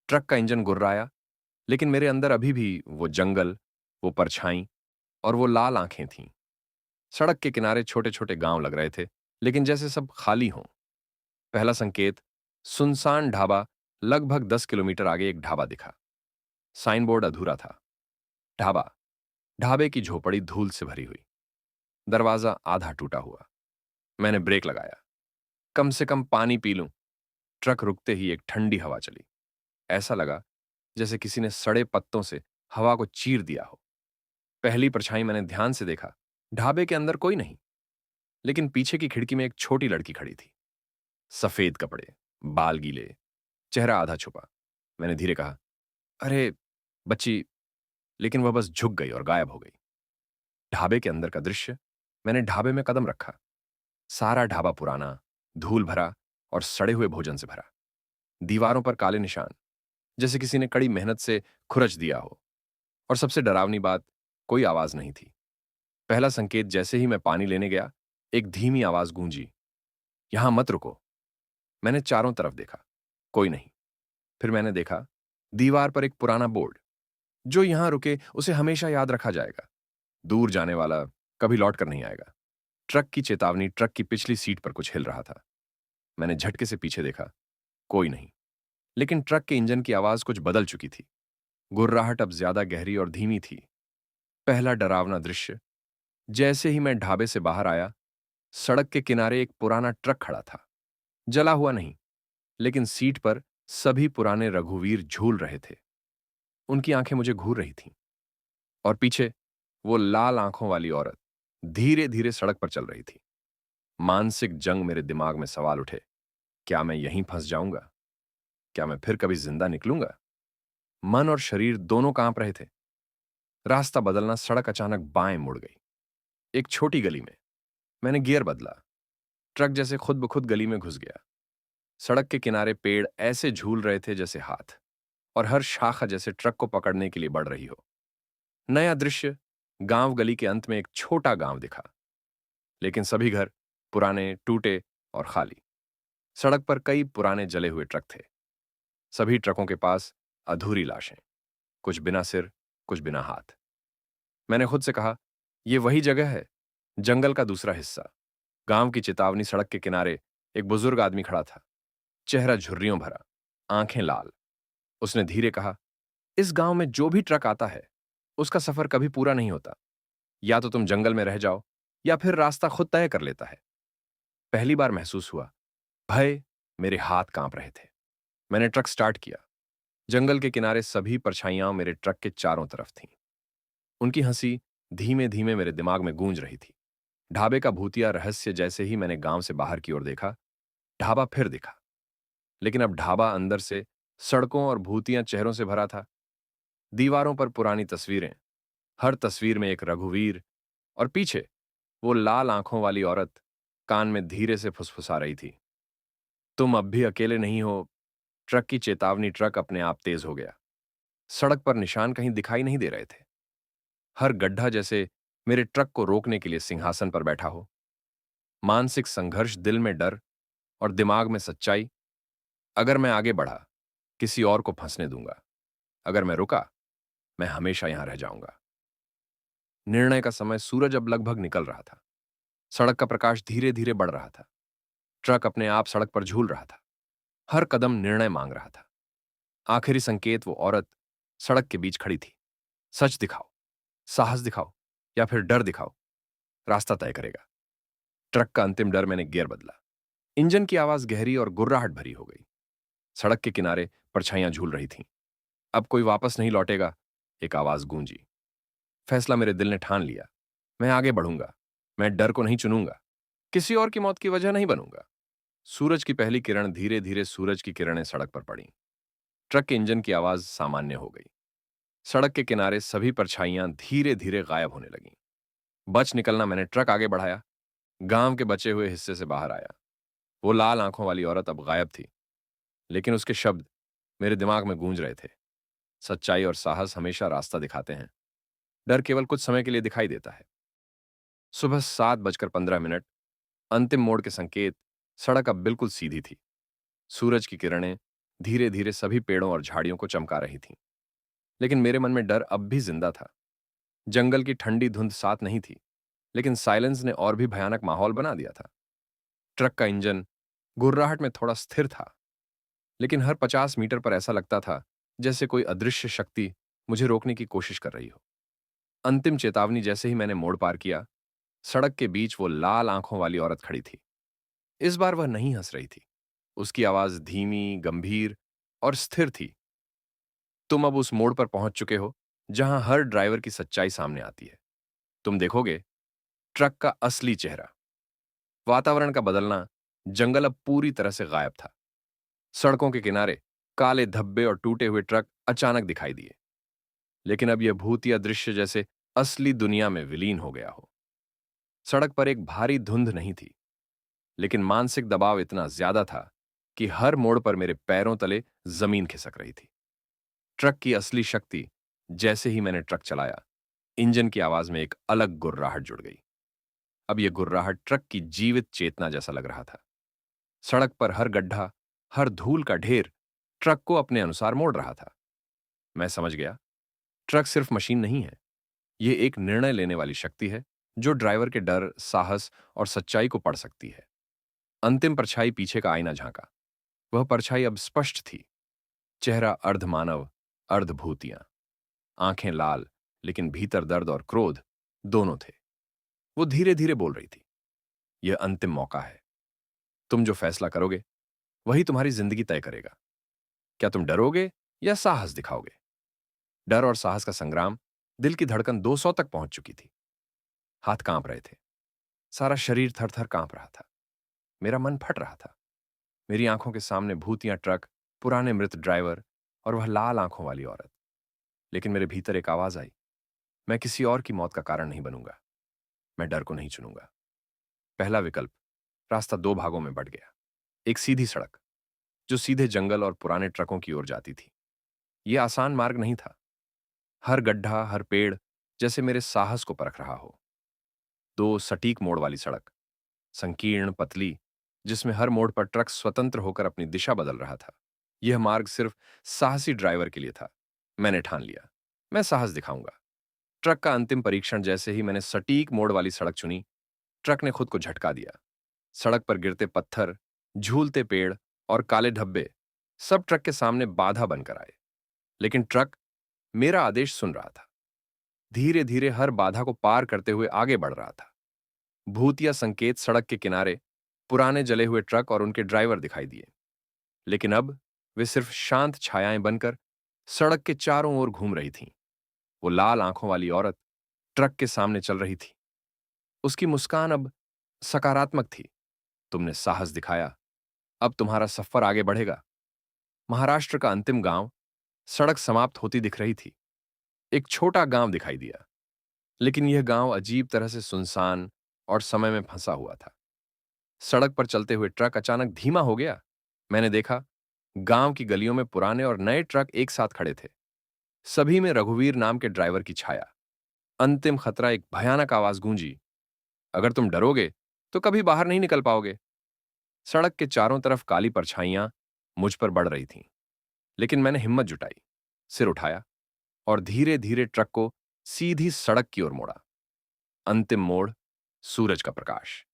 ट्रक का इंजन गुर्राया, लेकिन मेरे अंदर अभी भी वो जंगल, वो परछाई और वो लाल आंखें थीं। सड़क के किनारे छोटे छोटे गांव लग रहे थे, लेकिन जैसे सब खाली हों। पहला संकेत, सुनसान ढाबा। लगभग 10 किलोमीटर आगे एक ढाबा दिखा। साइन बोर्ड अधूरा था। ढाबा। ढाबे की झोपड़ी धूल से भरी हुई। दरवाजा आधा टूटा हुआ। मैंने ब्रेक लगाया, कम से कम पानी पी लूं। ट्रक रुकते ही एक ठंडी हवा चली। ऐसा लगा जैसे किसी ने सड़े पत्तों से हवा को चीर दिया हो। पहली परछाई मैंने ध्यान से देखा। ढाबे के अंदर कोई नहीं, लेकिन पीछे की खिड़की में एक छोटी लड़की खड़ी थी। सफेद कपड़े, बाल गीले, चेहरा आधा छुपा। मैंने धीरे कहा, अरे बच्ची, लेकिन वह बस झुक गई और गायब हो गई। ढाबे के अंदर का दृश्य। मैंने ढाबे में कदम रखा। सारा ढाबा पुराना, धूल भरा और सड़े हुए भोजन से भरा। दीवारों पर काले निशान, जैसे किसी ने कड़ी मेहनत से खुरच दिया हो। और सबसे डरावनी बात, कोई आवाज नहीं थी। पहला संकेत, जैसे ही मैं पानी लेने गया, एक धीमी आवाज गूंजी, यहां मत रुको। मैंने चारों तरफ देखा, कोई नहीं। फिर मैंने देखा दीवार पर एक पुराना बोर्ड, जो यहां रुके उसे हमेशा याद रखा जाएगा। दूर जाने वाला कभी लौट कर नहीं आएगा। ट्रक की चेतावनी। ट्रक की पिछली सीट पर कुछ हिल रहा था। मैंने झटके से पीछे देखा, कोई नहीं। लेकिन ट्रक के इंजन की आवाज कुछ बदल चुकी थी। गुर्राहट अब ज्यादा गहरी और धीमी थी। पहला डरावना दृश्य। जैसे ही मैं ढाबे से बाहर आया, सड़क के किनारे एक पुराना ट्रक खड़ा था। जला हुआ नहीं, लेकिन सीट पर सभी पुराने रघुवीर झूल रहे थे। उनकी आंखें मुझे घूर रही थीं। और पीछे वो लाल आंखों वाली औरत धीरे धीरे सड़क पर चल रही थी। मानसिक जंग। मेरे दिमाग में सवाल उठे, क्या मैं यहीं फंस जाऊंगा? क्या मैं फिर कभी जिंदा निकलूंगा? मन और शरीर दोनों कांप रहे थे। रास्ता बदलना। सड़क अचानक बाएं मुड़ गई। एक छोटी गली में। मैंने गियर बदला। ट्रक जैसे खुद ब खुद गली में घुस गया। सड़क के किनारे पेड़ ऐसे झूल रहे थे जैसे हाथ, और हर शाखा जैसे ट्रक को पकड़ने के लिए बढ़ रही हो। नया दृश्य। गांव। गली के अंत में एक छोटा गांव दिखा, लेकिन सभी घर पुराने, टूटे और खाली। सड़क पर कई पुराने जले हुए ट्रक थे। सभी ट्रकों के पास अधूरी लाशें, कुछ बिना सिर, कुछ बिना हाथ। मैंने खुद से कहा, यह वही जगह है, जंगल का दूसरा हिस्सा। गांव की चेतावनी सड़क के किनारे एक बुजुर्ग आदमी खड़ा था, चेहरा झुर्रियों भरा, आंखें लाल। उसने धीरे कहा, इस गांव में जो भी ट्रक आता है, उसका सफर कभी पूरा नहीं होता। या तो तुम जंगल में रह जाओ, या फिर रास्ता खुद तय कर लेता है। पहली बार महसूस हुआ भय। मेरे हाथ कांप रहे थे। मैंने ट्रक स्टार्ट किया। जंगल के किनारे सभी परछाइयां मेरे ट्रक के चारों तरफ थीं। उनकी हंसी धीमे धीमे मेरे दिमाग में गूंज रही थी। ढाबे का भूतिया रहस्य जैसे ही मैंने गांव से बाहर की ओर देखा, ढाबा फिर दिखा। लेकिन अब ढाबा अंदर से सड़कों और भूतिया चेहरों से भरा था। दीवारों पर पुरानी तस्वीरें, हर तस्वीर में एक रघुवीर, और पीछे वो लाल आंखों वाली औरत कान में धीरे से फुसफुसा रही थी, तुम अब भी अकेले नहीं हो। ट्रक की चेतावनी ट्रक अपने आप तेज हो गया। सड़क पर निशान कहीं दिखाई नहीं दे रहे थे। हर गड्ढा जैसे मेरे ट्रक को रोकने के लिए सिंहासन पर बैठा हो। मानसिक संघर्ष, दिल में डर और दिमाग में सच्चाई। अगर मैं आगे बढ़ा, किसी और को फंसने दूंगा। अगर मैं रुका, मैं हमेशा यहां रह जाऊंगा। निर्णय का समय। सूरज अब लगभग निकल रहा था। सड़क का प्रकाश धीरे धीरे बढ़ रहा था। ट्रक अपने आप सड़क पर झूल रहा था। हर कदम निर्णय मांग रहा था। आखिरी संकेत, वो औरत सड़क के बीच खड़ी थी। सच दिखाओ, साहस दिखाओ, या फिर डर दिखाओ, रास्ता तय करेगा। ट्रक का अंतिम डर। मैंने गियर बदला। इंजन की आवाज गहरी और गुर्राहट भरी हो गई। सड़क के किनारे परछाइयां झूल रही थीं। अब कोई वापस नहीं लौटेगा, एक आवाज गूंजी। फैसला मेरे दिल ने ठान लिया। मैं आगे बढ़ूंगा। मैं डर को नहीं चुनूंगा। किसी और की मौत की वजह नहीं बनूंगा। सूरज की पहली किरण, धीरे धीरे सूरज की किरणें सड़क पर पड़ी। ट्रक के इंजन की आवाज सामान्य हो गई। सड़क के किनारे सभी परछाइयां धीरे धीरे गायब होने लगीं। बच निकलना। मैंने ट्रक आगे बढ़ाया। गांव के बचे हुए हिस्से से बाहर आया। वो लाल आंखों वाली औरत अब गायब थी, लेकिन उसके शब्द मेरे दिमाग में गूंज रहे थे। सच्चाई और साहस हमेशा रास्ता दिखाते हैं, डर केवल कुछ समय के लिए दिखाई देता है। सुबह 7:15। अंतिम मोड़ के संकेत। सड़क अब बिल्कुल सीधी थी। सूरज की किरणें धीरे धीरे सभी पेड़ों और झाड़ियों को चमका रही थीं। लेकिन मेरे मन में डर अब भी जिंदा था। जंगल की ठंडी धुंध साथ नहीं थी, लेकिन साइलेंस ने और भी भयानक माहौल बना दिया था। ट्रक का इंजन गुर्राहट में थोड़ा स्थिर था, लेकिन हर 50 मीटर पर ऐसा लगता था जैसे कोई अदृश्य शक्ति मुझे रोकने की कोशिश कर रही हो। अंतिम चेतावनी। जैसे ही मैंने मोड़ पार किया, सड़क के बीच वो लाल आंखों वाली औरत खड़ी थी। इस बार वह नहीं हंस रही थी। उसकी आवाज धीमी, गंभीर और स्थिर थी। तुम अब उस मोड़ पर पहुंच चुके हो जहां हर ड्राइवर की सच्चाई सामने आती है। तुम देखोगे ट्रक का असली चेहरा। वातावरण का बदलना। जंगल अब पूरी तरह से गायब था। सड़कों के किनारे काले धब्बे और टूटे हुए ट्रक अचानक दिखाई दिए। लेकिन अब यह भूतिया दृश्य जैसे असली दुनिया में विलीन हो गया हो। सड़क पर एक भारी धुंध नहीं थी, लेकिन मानसिक दबाव इतना ज्यादा था कि हर मोड़ पर मेरे पैरों तले जमीन खिसक रही थी। ट्रक की असली शक्ति। जैसे ही मैंने ट्रक चलाया, इंजन की आवाज में एक अलग गुर्राहट जुड़ गई। अब यह गुर्राहट ट्रक की जीवित चेतना जैसा लग रहा था। सड़क पर हर गड्ढा, हर धूल का ढेर ट्रक को अपने अनुसार मोड़ रहा था। मैं समझ गया, ट्रक सिर्फ मशीन नहीं है। यह एक निर्णय लेने वाली शक्ति है, जो ड्राइवर के डर, साहस और सच्चाई को पढ़ सकती है। अंतिम परछाई पीछे का आईना झांका। वह परछाई अब स्पष्ट थी। चेहरा अर्धमानव, अर्धभूतियां। आंखें लाल, लेकिन भीतर दर्द और क्रोध दोनों थे। वो धीरे धीरे बोल रही थी, यह अंतिम मौका है। तुम जो फैसला करोगे, वही तुम्हारी जिंदगी तय करेगा। क्या तुम डरोगे या साहस दिखाओगे? डर और साहस का संग्राम। दिल की धड़कन 200 तक पहुंच चुकी थी। हाथ कांप रहे थे। सारा शरीर थर थर कांप रहा था। मेरा मन फट रहा था। मेरी आंखों के सामने भूतिया ट्रक, पुराने मृत ड्राइवर और वह लाल आंखों वाली औरत। लेकिन मेरे भीतर एक आवाज आई, मैं किसी और की मौत का कारण नहीं बनूंगा। मैं डर को नहीं चुनूंगा। पहला विकल्प। रास्ता दो भागों में बंट गया। एक सीधी सड़क, जो सीधे जंगल और पुराने ट्रकों की ओर जाती थी। यह आसान मार्ग नहीं था। हर गड्ढा, हर पेड़ जैसे मेरे साहस को परख रहा हो। दो सटीक मोड़ वाली सड़क, संकीर्ण, पतली, जिसमें हर मोड़ पर ट्रक स्वतंत्र होकर अपनी दिशा बदल रहा था। यह मार्ग सिर्फ साहसी ड्राइवर के लिए था। मैंने ठान लिया, मैं साहस दिखाऊंगा। ट्रक का अंतिम परीक्षण जैसे ही मैंने सटीक मोड़ वाली सड़क चुनी, ट्रक ने खुद को झटका दिया। सड़क पर गिरते पत्थर, झूलते पेड़ और काले धब्बे सब ट्रक के सामने बाधा बनकर आए। लेकिन ट्रक मेरा आदेश सुन रहा था। धीरे धीरे हर बाधा को पार करते हुए आगे बढ़ रहा था। भूतिया संकेत सड़क के किनारे पुराने जले हुए ट्रक और उनके ड्राइवर दिखाई दिए। लेकिन अब वे सिर्फ शांत छायाएं बनकर सड़क के चारों ओर घूम रही थीं। वो लाल आंखों वाली औरत ट्रक के सामने चल रही थी। उसकी मुस्कान अब सकारात्मक थी। तुमने साहस दिखाया, अब तुम्हारा सफर आगे बढ़ेगा। महाराष्ट्र का अंतिम गांव सड़क समाप्त होती दिख रही थी। एक छोटा गांव दिखाई दिया, लेकिन यह गांव अजीब तरह से सुनसान और समय में फंसा हुआ था। सड़क पर चलते हुए ट्रक अचानक धीमा हो गया। मैंने देखा, गांव की गलियों में पुराने और नए ट्रक एक साथ खड़े थे। सभी में रघुवीर नाम के ड्राइवर की छाया। अंतिम खतरा, एक भयानक आवाज गूंजी, अगर तुम डरोगे तो कभी बाहर नहीं निकल पाओगे। सड़क के चारों तरफ काली परछाइयां मुझ पर बढ़ रही थीं, लेकिन मैंने हिम्मत जुटाई, सिर उठाया और धीरे धीरे ट्रक को सीधी सड़क की ओर मोड़ा। अंतिम मोड़, सूरज का प्रकाश।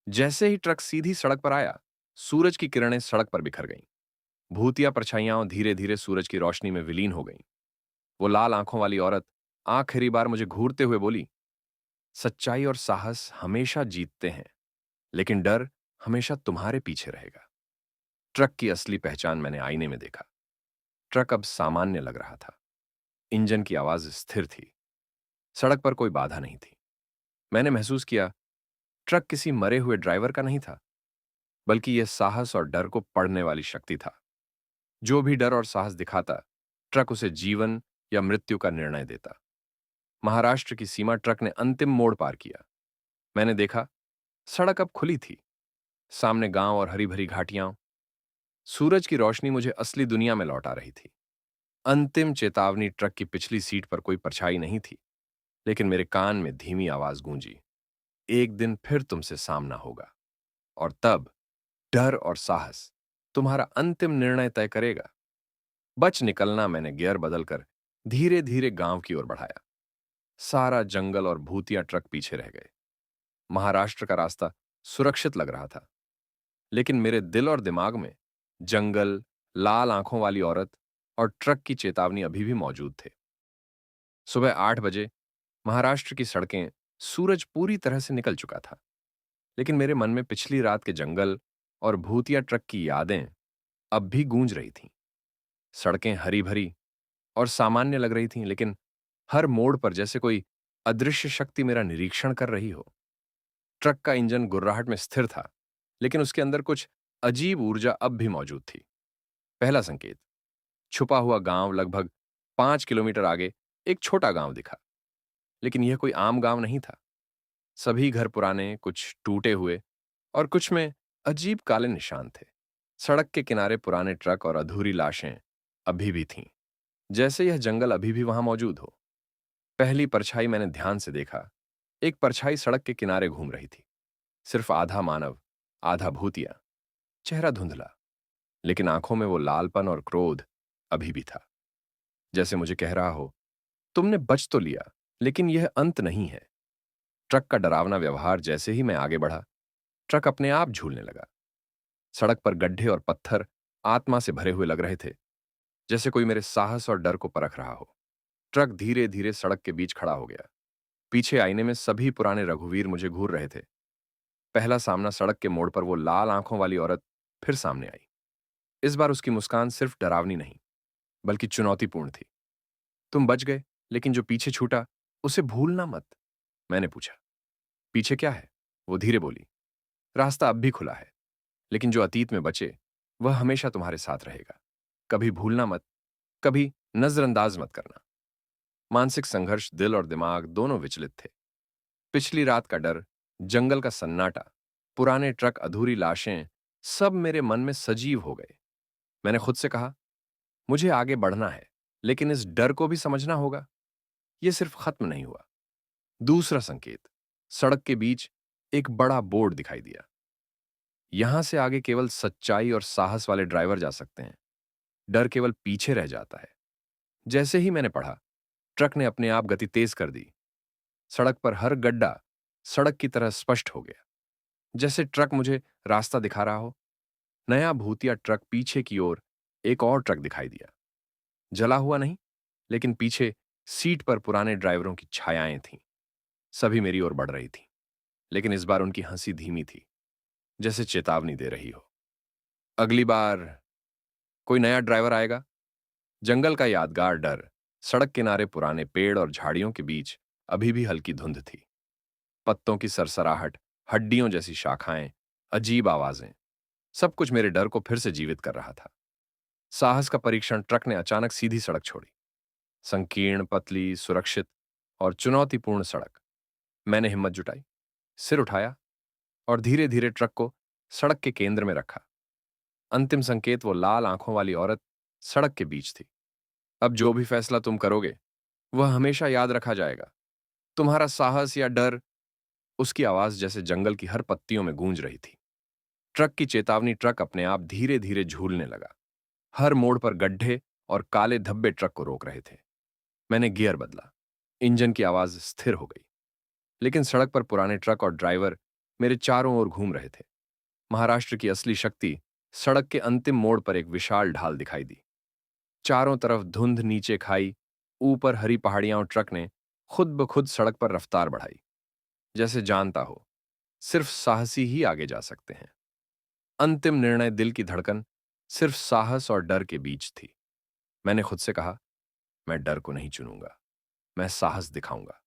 जैसे ही ट्रक सीधी सड़क पर आया, सूरज की किरणें सड़क पर बिखर गईं। भूतिया परछाइयां धीरे धीरे सूरज की रोशनी में विलीन हो गईं। वो लाल आंखों वाली औरत आखिरी बार मुझे घूरते हुए बोली, सच्चाई और साहस हमेशा जीतते हैं, लेकिन डर हमेशा तुम्हारे पीछे रहेगा। ट्रक की असली पहचान मैंने आईने में देखा। ट्रक अब सामान्य लग रहा था। इंजन की आवाज स्थिर थी। सड़क पर कोई बाधा नहीं थी। मैंने महसूस किया, ट्रक किसी मरे हुए ड्राइवर का नहीं था, बल्कि यह साहस और डर को पढ़ने वाली शक्ति था। जो भी डर और साहस दिखाता, ट्रक उसे जीवन या मृत्यु का निर्णय देता। महाराष्ट्र की सीमा ट्रक ने अंतिम मोड़ पार किया। मैंने देखा, सड़क अब खुली थी। सामने गांव और हरी भरी घाटियां। सूरज की रोशनी मुझे असली दुनिया में लौटा रही थी। अंतिम चेतावनी, ट्रक की पिछली सीट पर कोई परछाई नहीं थी, लेकिन मेरे कान में धीमी आवाज गूंजी, एक दिन फिर तुमसे सामना होगा, और तब डर और साहस तुम्हारा अंतिम निर्णय तय करेगा। बच निकलना। मैंने गियर बदलकर धीरे धीरे गांव की ओर बढ़ाया। सारा जंगल और भूतिया ट्रक पीछे रह गए। महाराष्ट्र का रास्ता सुरक्षित लग रहा था, लेकिन मेरे दिल और दिमाग में जंगल, लाल आंखों वाली औरत और ट्रक की चेतावनी अभी भी मौजूद थे। सुबह 8 बजे महाराष्ट्र की सड़कें, सूरज पूरी तरह से निकल चुका था, लेकिन मेरे मन में पिछली रात के जंगल और भूतिया ट्रक की यादें अब भी गूंज रही थीं। सड़कें हरी भरी और सामान्य लग रही थीं, लेकिन हर मोड़ पर जैसे कोई अदृश्य शक्ति मेरा निरीक्षण कर रही हो। ट्रक का इंजन गुर्राहट में स्थिर था, लेकिन उसके अंदर कुछ अजीब ऊर्जा अब भी मौजूद थी। पहला संकेत, छुपा हुआ गांव लगभग 5 किलोमीटर आगे एक छोटा गांव दिखा, लेकिन यह कोई आम गांव नहीं था। सभी घर पुराने, कुछ टूटे हुए और कुछ में अजीब काले निशान थे। सड़क के किनारे पुराने ट्रक और अधूरी लाशें अभी भी थीं, जैसे यह जंगल अभी भी वहां मौजूद हो। पहली परछाई मैंने ध्यान से देखा। एक परछाई सड़क के किनारे घूम रही थी, सिर्फ आधा मानव, आधा भूतिया। चेहरा धुंधला, लेकिन आंखों में वो लालपन और क्रोध अभी भी था, जैसे मुझे कह रहा हो, तुमने बच तो लिया, लेकिन यह अंत नहीं है। ट्रक का डरावना व्यवहार। जैसे ही मैं आगे बढ़ा, ट्रक अपने आप झूलने लगा। सड़क पर गड्ढे और पत्थर आत्मा से भरे हुए लग रहे थे, जैसे कोई मेरे साहस और डर को परख रहा हो। ट्रक धीरे धीरे सड़क के बीच खड़ा हो गया। पीछे आईने में सभी पुराने रघुवीर मुझे घूर रहे थे। पहला सामना, सड़क के मोड़ पर वो लाल आंखों वाली औरत फिर सामने आई। इस बार उसकी मुस्कान सिर्फ डरावनी नहीं, बल्कि चुनौतीपूर्ण थी। तुम बच गए, लेकिन जो पीछे छूटा उसे भूलना मत। मैंने पूछा, पीछे क्या है? वो धीरे बोली, रास्ता अब भी खुला है, लेकिन जो अतीत में बचे वह हमेशा तुम्हारे साथ रहेगा। कभी भूलना मत, कभी नजरअंदाज मत करना। मानसिक संघर्ष। दिल और दिमाग दोनों विचलित थे। पिछली रात का डर, जंगल का सन्नाटा, पुराने ट्रक, अधूरी लाशें, सब मेरे मन में सजीव हो गए। मैंने खुद से कहा, मुझे आगे बढ़ना है, लेकिन इस डर को भी समझना होगा। यह सिर्फ खत्म नहीं हुआ। दूसरा संकेत, सड़क के बीच एक बड़ा बोर्ड दिखाई दिया। यहां से आगे केवल सच्चाई और साहस वाले ड्राइवर जा सकते हैं। डर केवल पीछे रह जाता है। जैसे ही मैंने पढ़ा, ट्रक ने अपने आप गति तेज कर दी। सड़क पर हर गड्ढा सड़क की तरह स्पष्ट हो गया, जैसे ट्रक मुझे रास्ता दिखा रहा हो। नया भूतिया ट्रक पीछे की ओर एक और ट्रक दिखाई दिया। जला हुआ नहीं, लेकिन पीछे सीट पर पुराने ड्राइवरों की छायाएं थीं। सभी मेरी ओर बढ़ रही थीं, लेकिन इस बार उनकी हंसी धीमी थी, जैसे चेतावनी दे रही हो। अगली बार कोई नया ड्राइवर आएगा। जंगल का यादगार डर। सड़क किनारे पुराने पेड़ और झाड़ियों के बीच अभी भी हल्की धुंध थी। पत्तों की सरसराहट, हड्डियों जैसी शाखाएं, अजीब आवाजें, सब कुछ मेरे डर को फिर से जीवित कर रहा था। साहस का परीक्षण। ट्रक ने अचानक सीधी सड़क छोड़ी। संकीर्ण, पतली, सुरक्षित और चुनौतीपूर्ण सड़क। मैंने हिम्मत जुटाई, सिर उठाया और धीरे धीरे ट्रक को सड़क के केंद्र में रखा। अंतिम संकेत। वो लाल आंखों वाली औरत सड़क के बीच थी। अब जो भी फैसला तुम करोगे, वह हमेशा याद रखा जाएगा। तुम्हारा साहस या डर। उसकी आवाज जैसे जंगल की हर पत्तियों में गूंज रही थी। ट्रक की चेतावनी। ट्रक अपने आप धीरे धीरे झूलने लगा। हर मोड़ पर गड्ढे और काले धब्बे ट्रक को रोक रहे थे। मैंने गियर बदला। इंजन की आवाज स्थिर हो गई, लेकिन सड़क पर पुराने ट्रक और ड्राइवर मेरे चारों ओर घूम रहे थे। महाराष्ट्र की असली शक्ति। सड़क के अंतिम मोड़ पर एक विशाल ढाल दिखाई दी। चारों तरफ धुंध, नीचे खाई, ऊपर हरी पहाड़ियां और ट्रक ने खुद ब खुद सड़क पर रफ्तार बढ़ाई, जैसे जानता हो सिर्फ साहसी ही आगे जा सकते हैं। अंतिम निर्णय। दिल की धड़कन सिर्फ साहस और डर के बीच थी। मैंने खुद से कहा, मैं डर को नहीं चुनूंगा, मैं साहस दिखाऊंगा।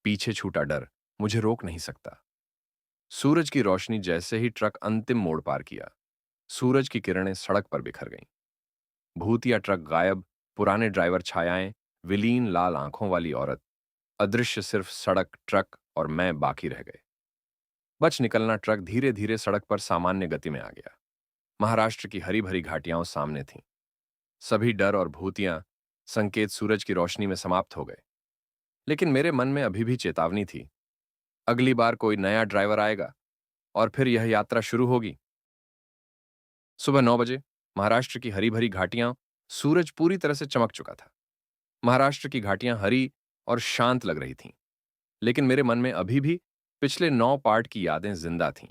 पीछे छूटा डर मुझे रोक नहीं सकता। सूरज की रोशनी। जैसे ही ट्रक अंतिम मोड़ पार किया, सूरज की किरणें सड़क पर बिखर गईं। भूतिया ट्रक गायब, पुराने ड्राइवर छायाएं, विलीन लाल आंखों वाली औरत अदृश्य। सिर्फ सड़क, ट्रक और मैं बाकी रह गए। बच निकलना। ट्रक धीरे धीरे सड़क पर सामान्य गति में आ गया। महाराष्ट्र की हरी भरी घाटियां सामने थीं। सभी डर और भूतियां संकेत सूरज की रोशनी में समाप्त हो गए। लेकिन मेरे मन में अभी भी चेतावनी थी। अगली बार कोई नया ड्राइवर आएगा और फिर यह यात्रा शुरू होगी। सुबह 9 बजे महाराष्ट्र की हरी भरी घाटियां। सूरज पूरी तरह से चमक चुका था। महाराष्ट्र की घाटियां हरी और शांत लग रही थीं, लेकिन मेरे मन में अभी भी पिछले 9 पार्ट की यादें जिंदा थीं।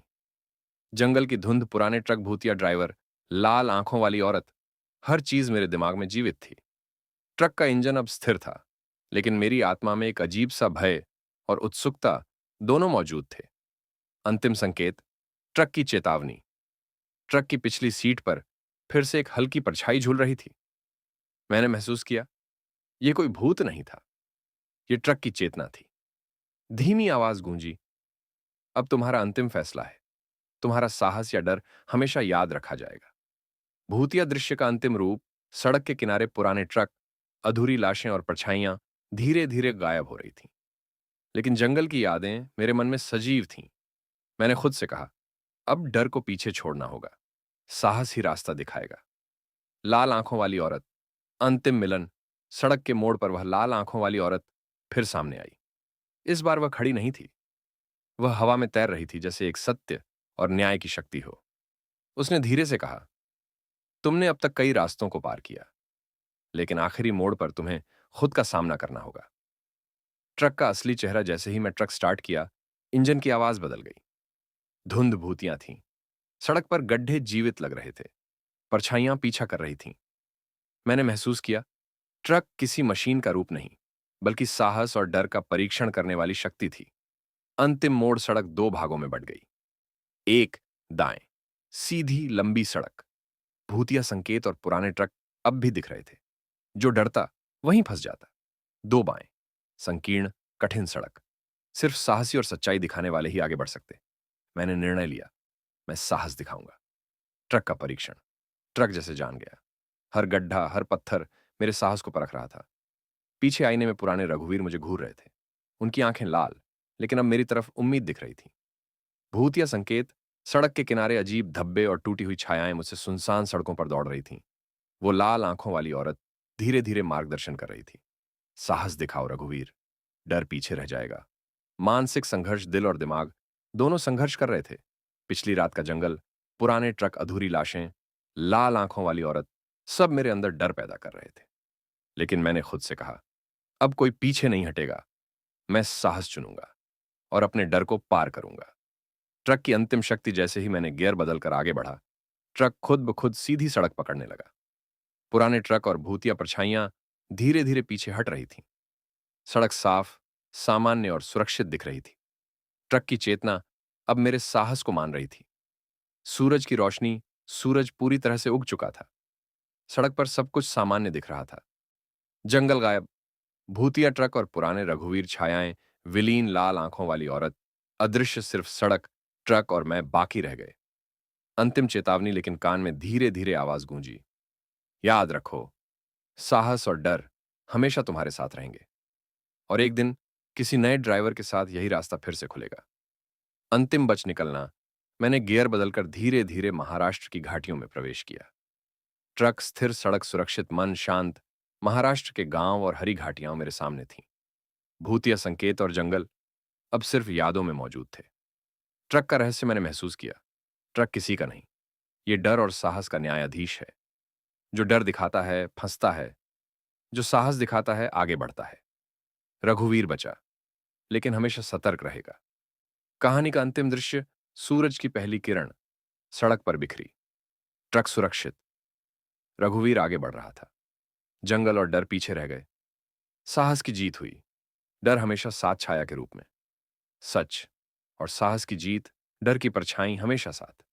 जंगल की धुंध, पुराने ट्रक, भूतिया ड्राइवर, लाल आंखों वाली औरत, हर चीज मेरे दिमाग में जीवित थी। ट्रक का इंजन अब स्थिर था, लेकिन मेरी आत्मा में एक अजीब सा भय और उत्सुकता दोनों मौजूद थे। अंतिम संकेत। ट्रक की चेतावनी। ट्रक की पिछली सीट पर फिर से एक हल्की परछाई झूल रही थी। मैंने महसूस किया, यह कोई भूत नहीं था, यह ट्रक की चेतना थी। धीमी आवाज गूंजी, अब तुम्हारा अंतिम फैसला है। तुम्हारा साहस या डर हमेशा याद रखा जाएगा। भूतिया दृश्य का अंतिम रूप। सड़क के किनारे पुराने ट्रक, अधूरी लाशें और परछाइयां धीरे धीरे गायब हो रही थीं। लेकिन जंगल की यादें मेरे मन में सजीव थीं। मैंने खुद से कहा, अब डर को पीछे छोड़ना होगा, साहस ही रास्ता दिखाएगा। लाल आंखों वाली औरत। अंतिम मिलन। सड़क के मोड़ पर वह लाल आंखों वाली औरत फिर सामने आई। इस बार वह खड़ी नहीं थी, वह हवा में तैर रही थी, जैसे एक सत्य और न्याय की शक्ति हो। उसने धीरे से कहा, तुमने अब तक कई रास्तों को पार किया, लेकिन आखिरी मोड़ पर तुम्हें खुद का सामना करना होगा। ट्रक का असली चेहरा। जैसे ही मैं ट्रक स्टार्ट किया, इंजन की आवाज बदल गई। धुंध, भूतियां थीं। सड़क पर गड्ढे जीवित लग रहे थे, परछाइयां पीछा कर रही थीं। मैंने महसूस किया, ट्रक किसी मशीन का रूप नहीं, बल्कि साहस और डर का परीक्षण करने वाली शक्ति थी। अंतिम मोड़। सड़क 2 भागों में बंट गई। एक दाएं, सीधी लंबी सड़क। भूतिया संकेत और पुराने ट्रक अब भी दिख रहे थे। जो डरता वहीं फंस जाता। 2 बाएं, संकीर्ण, कठिन सड़क। सिर्फ साहसी और सच्चाई दिखाने वाले ही आगे बढ़ सकते। मैंने निर्णय लिया, मैं साहस दिखाऊंगा। ट्रक का परीक्षण। ट्रक जैसे जान गया। हर गड्ढा, हर पत्थर मेरे साहस को परख रहा था। पीछे आईने में पुराने रघुवीर मुझे घूर रहे थे। उनकी आंखें लाल, लेकिन अब मेरी तरफ उम्मीद दिख रही थी। भूतिया संकेत। सड़क के किनारे अजीब धब्बे और टूटी हुई छायाएं मुझसे सुनसान सड़कों पर दौड़ रही थीं। वो लाल आंखों वाली औरत धीरे धीरे मार्गदर्शन कर रही थी। साहस दिखाओ रघुवीर, डर पीछे रह जाएगा। मानसिक संघर्ष। दिल और दिमाग दोनों संघर्ष कर रहे थे। पिछली रात का जंगल, पुराने ट्रक, अधूरी लाशें, लाल आंखों वाली औरत, सब मेरे अंदर डर पैदा कर रहे थे। लेकिन मैंने खुद से कहा, अब कोई पीछे नहीं हटेगा। मैं साहस चुनूंगा और अपने डर को पार करूंगा। ट्रक की अंतिम शक्ति जैसे ही मैंने गियर बदलकर आगे बढ़ा, ट्रक खुद ब खुद सीधी सड़क पकड़ने लगा। पुराने ट्रक और भूतिया परछाइयां धीरे धीरे पीछे हट रही थीं। सड़क साफ, सामान्य और सुरक्षित दिख रही थी। ट्रक की चेतना अब मेरे साहस को मान रही थी। सूरज की रोशनी, सूरज पूरी तरह से उग चुका था। सड़क पर सब कुछ सामान्य दिख रहा था। जंगल गायब, भूतिया ट्रक और पुराने रघुवीर छायाएं, विलीन लाल आंखों वाली औरत, अदृश्य सिर्फ सड़क, ट्रक और मैं बाकी रह गए। अंतिम चेतावनी लेकिन कान में धीरे धीरे आवाज गूंजी। याद रखो, साहस और डर हमेशा तुम्हारे साथ रहेंगे और एक दिन किसी नए ड्राइवर के साथ यही रास्ता फिर से खुलेगा। अंतिम बच निकलना, मैंने गियर बदलकर धीरे धीरे महाराष्ट्र की घाटियों में प्रवेश किया। ट्रक स्थिर, सड़क सुरक्षित, मन शांत। महाराष्ट्र के गांव और हरी घाटियां मेरे सामने थीं। भूतिया संकेत और जंगल अब सिर्फ यादों में मौजूद थे। ट्रक का रहस्य मैंने महसूस किया। ट्रक किसी का नहीं, ये डर और साहस का न्यायाधीश है। जो डर दिखाता है फंसता है, जो साहस दिखाता है आगे बढ़ता है। रघुवीर बचा, लेकिन हमेशा सतर्क रहेगा। कहानी का अंतिम दृश्य, सूरज की पहली किरण सड़क पर बिखरी, ट्रक सुरक्षित, रघुवीर आगे बढ़ रहा था। जंगल और डर पीछे रह गए। साहस की जीत हुई, डर हमेशा साथ छाया के रूप में। सच और साहस की जीत, डर की परछाई हमेशा साथ।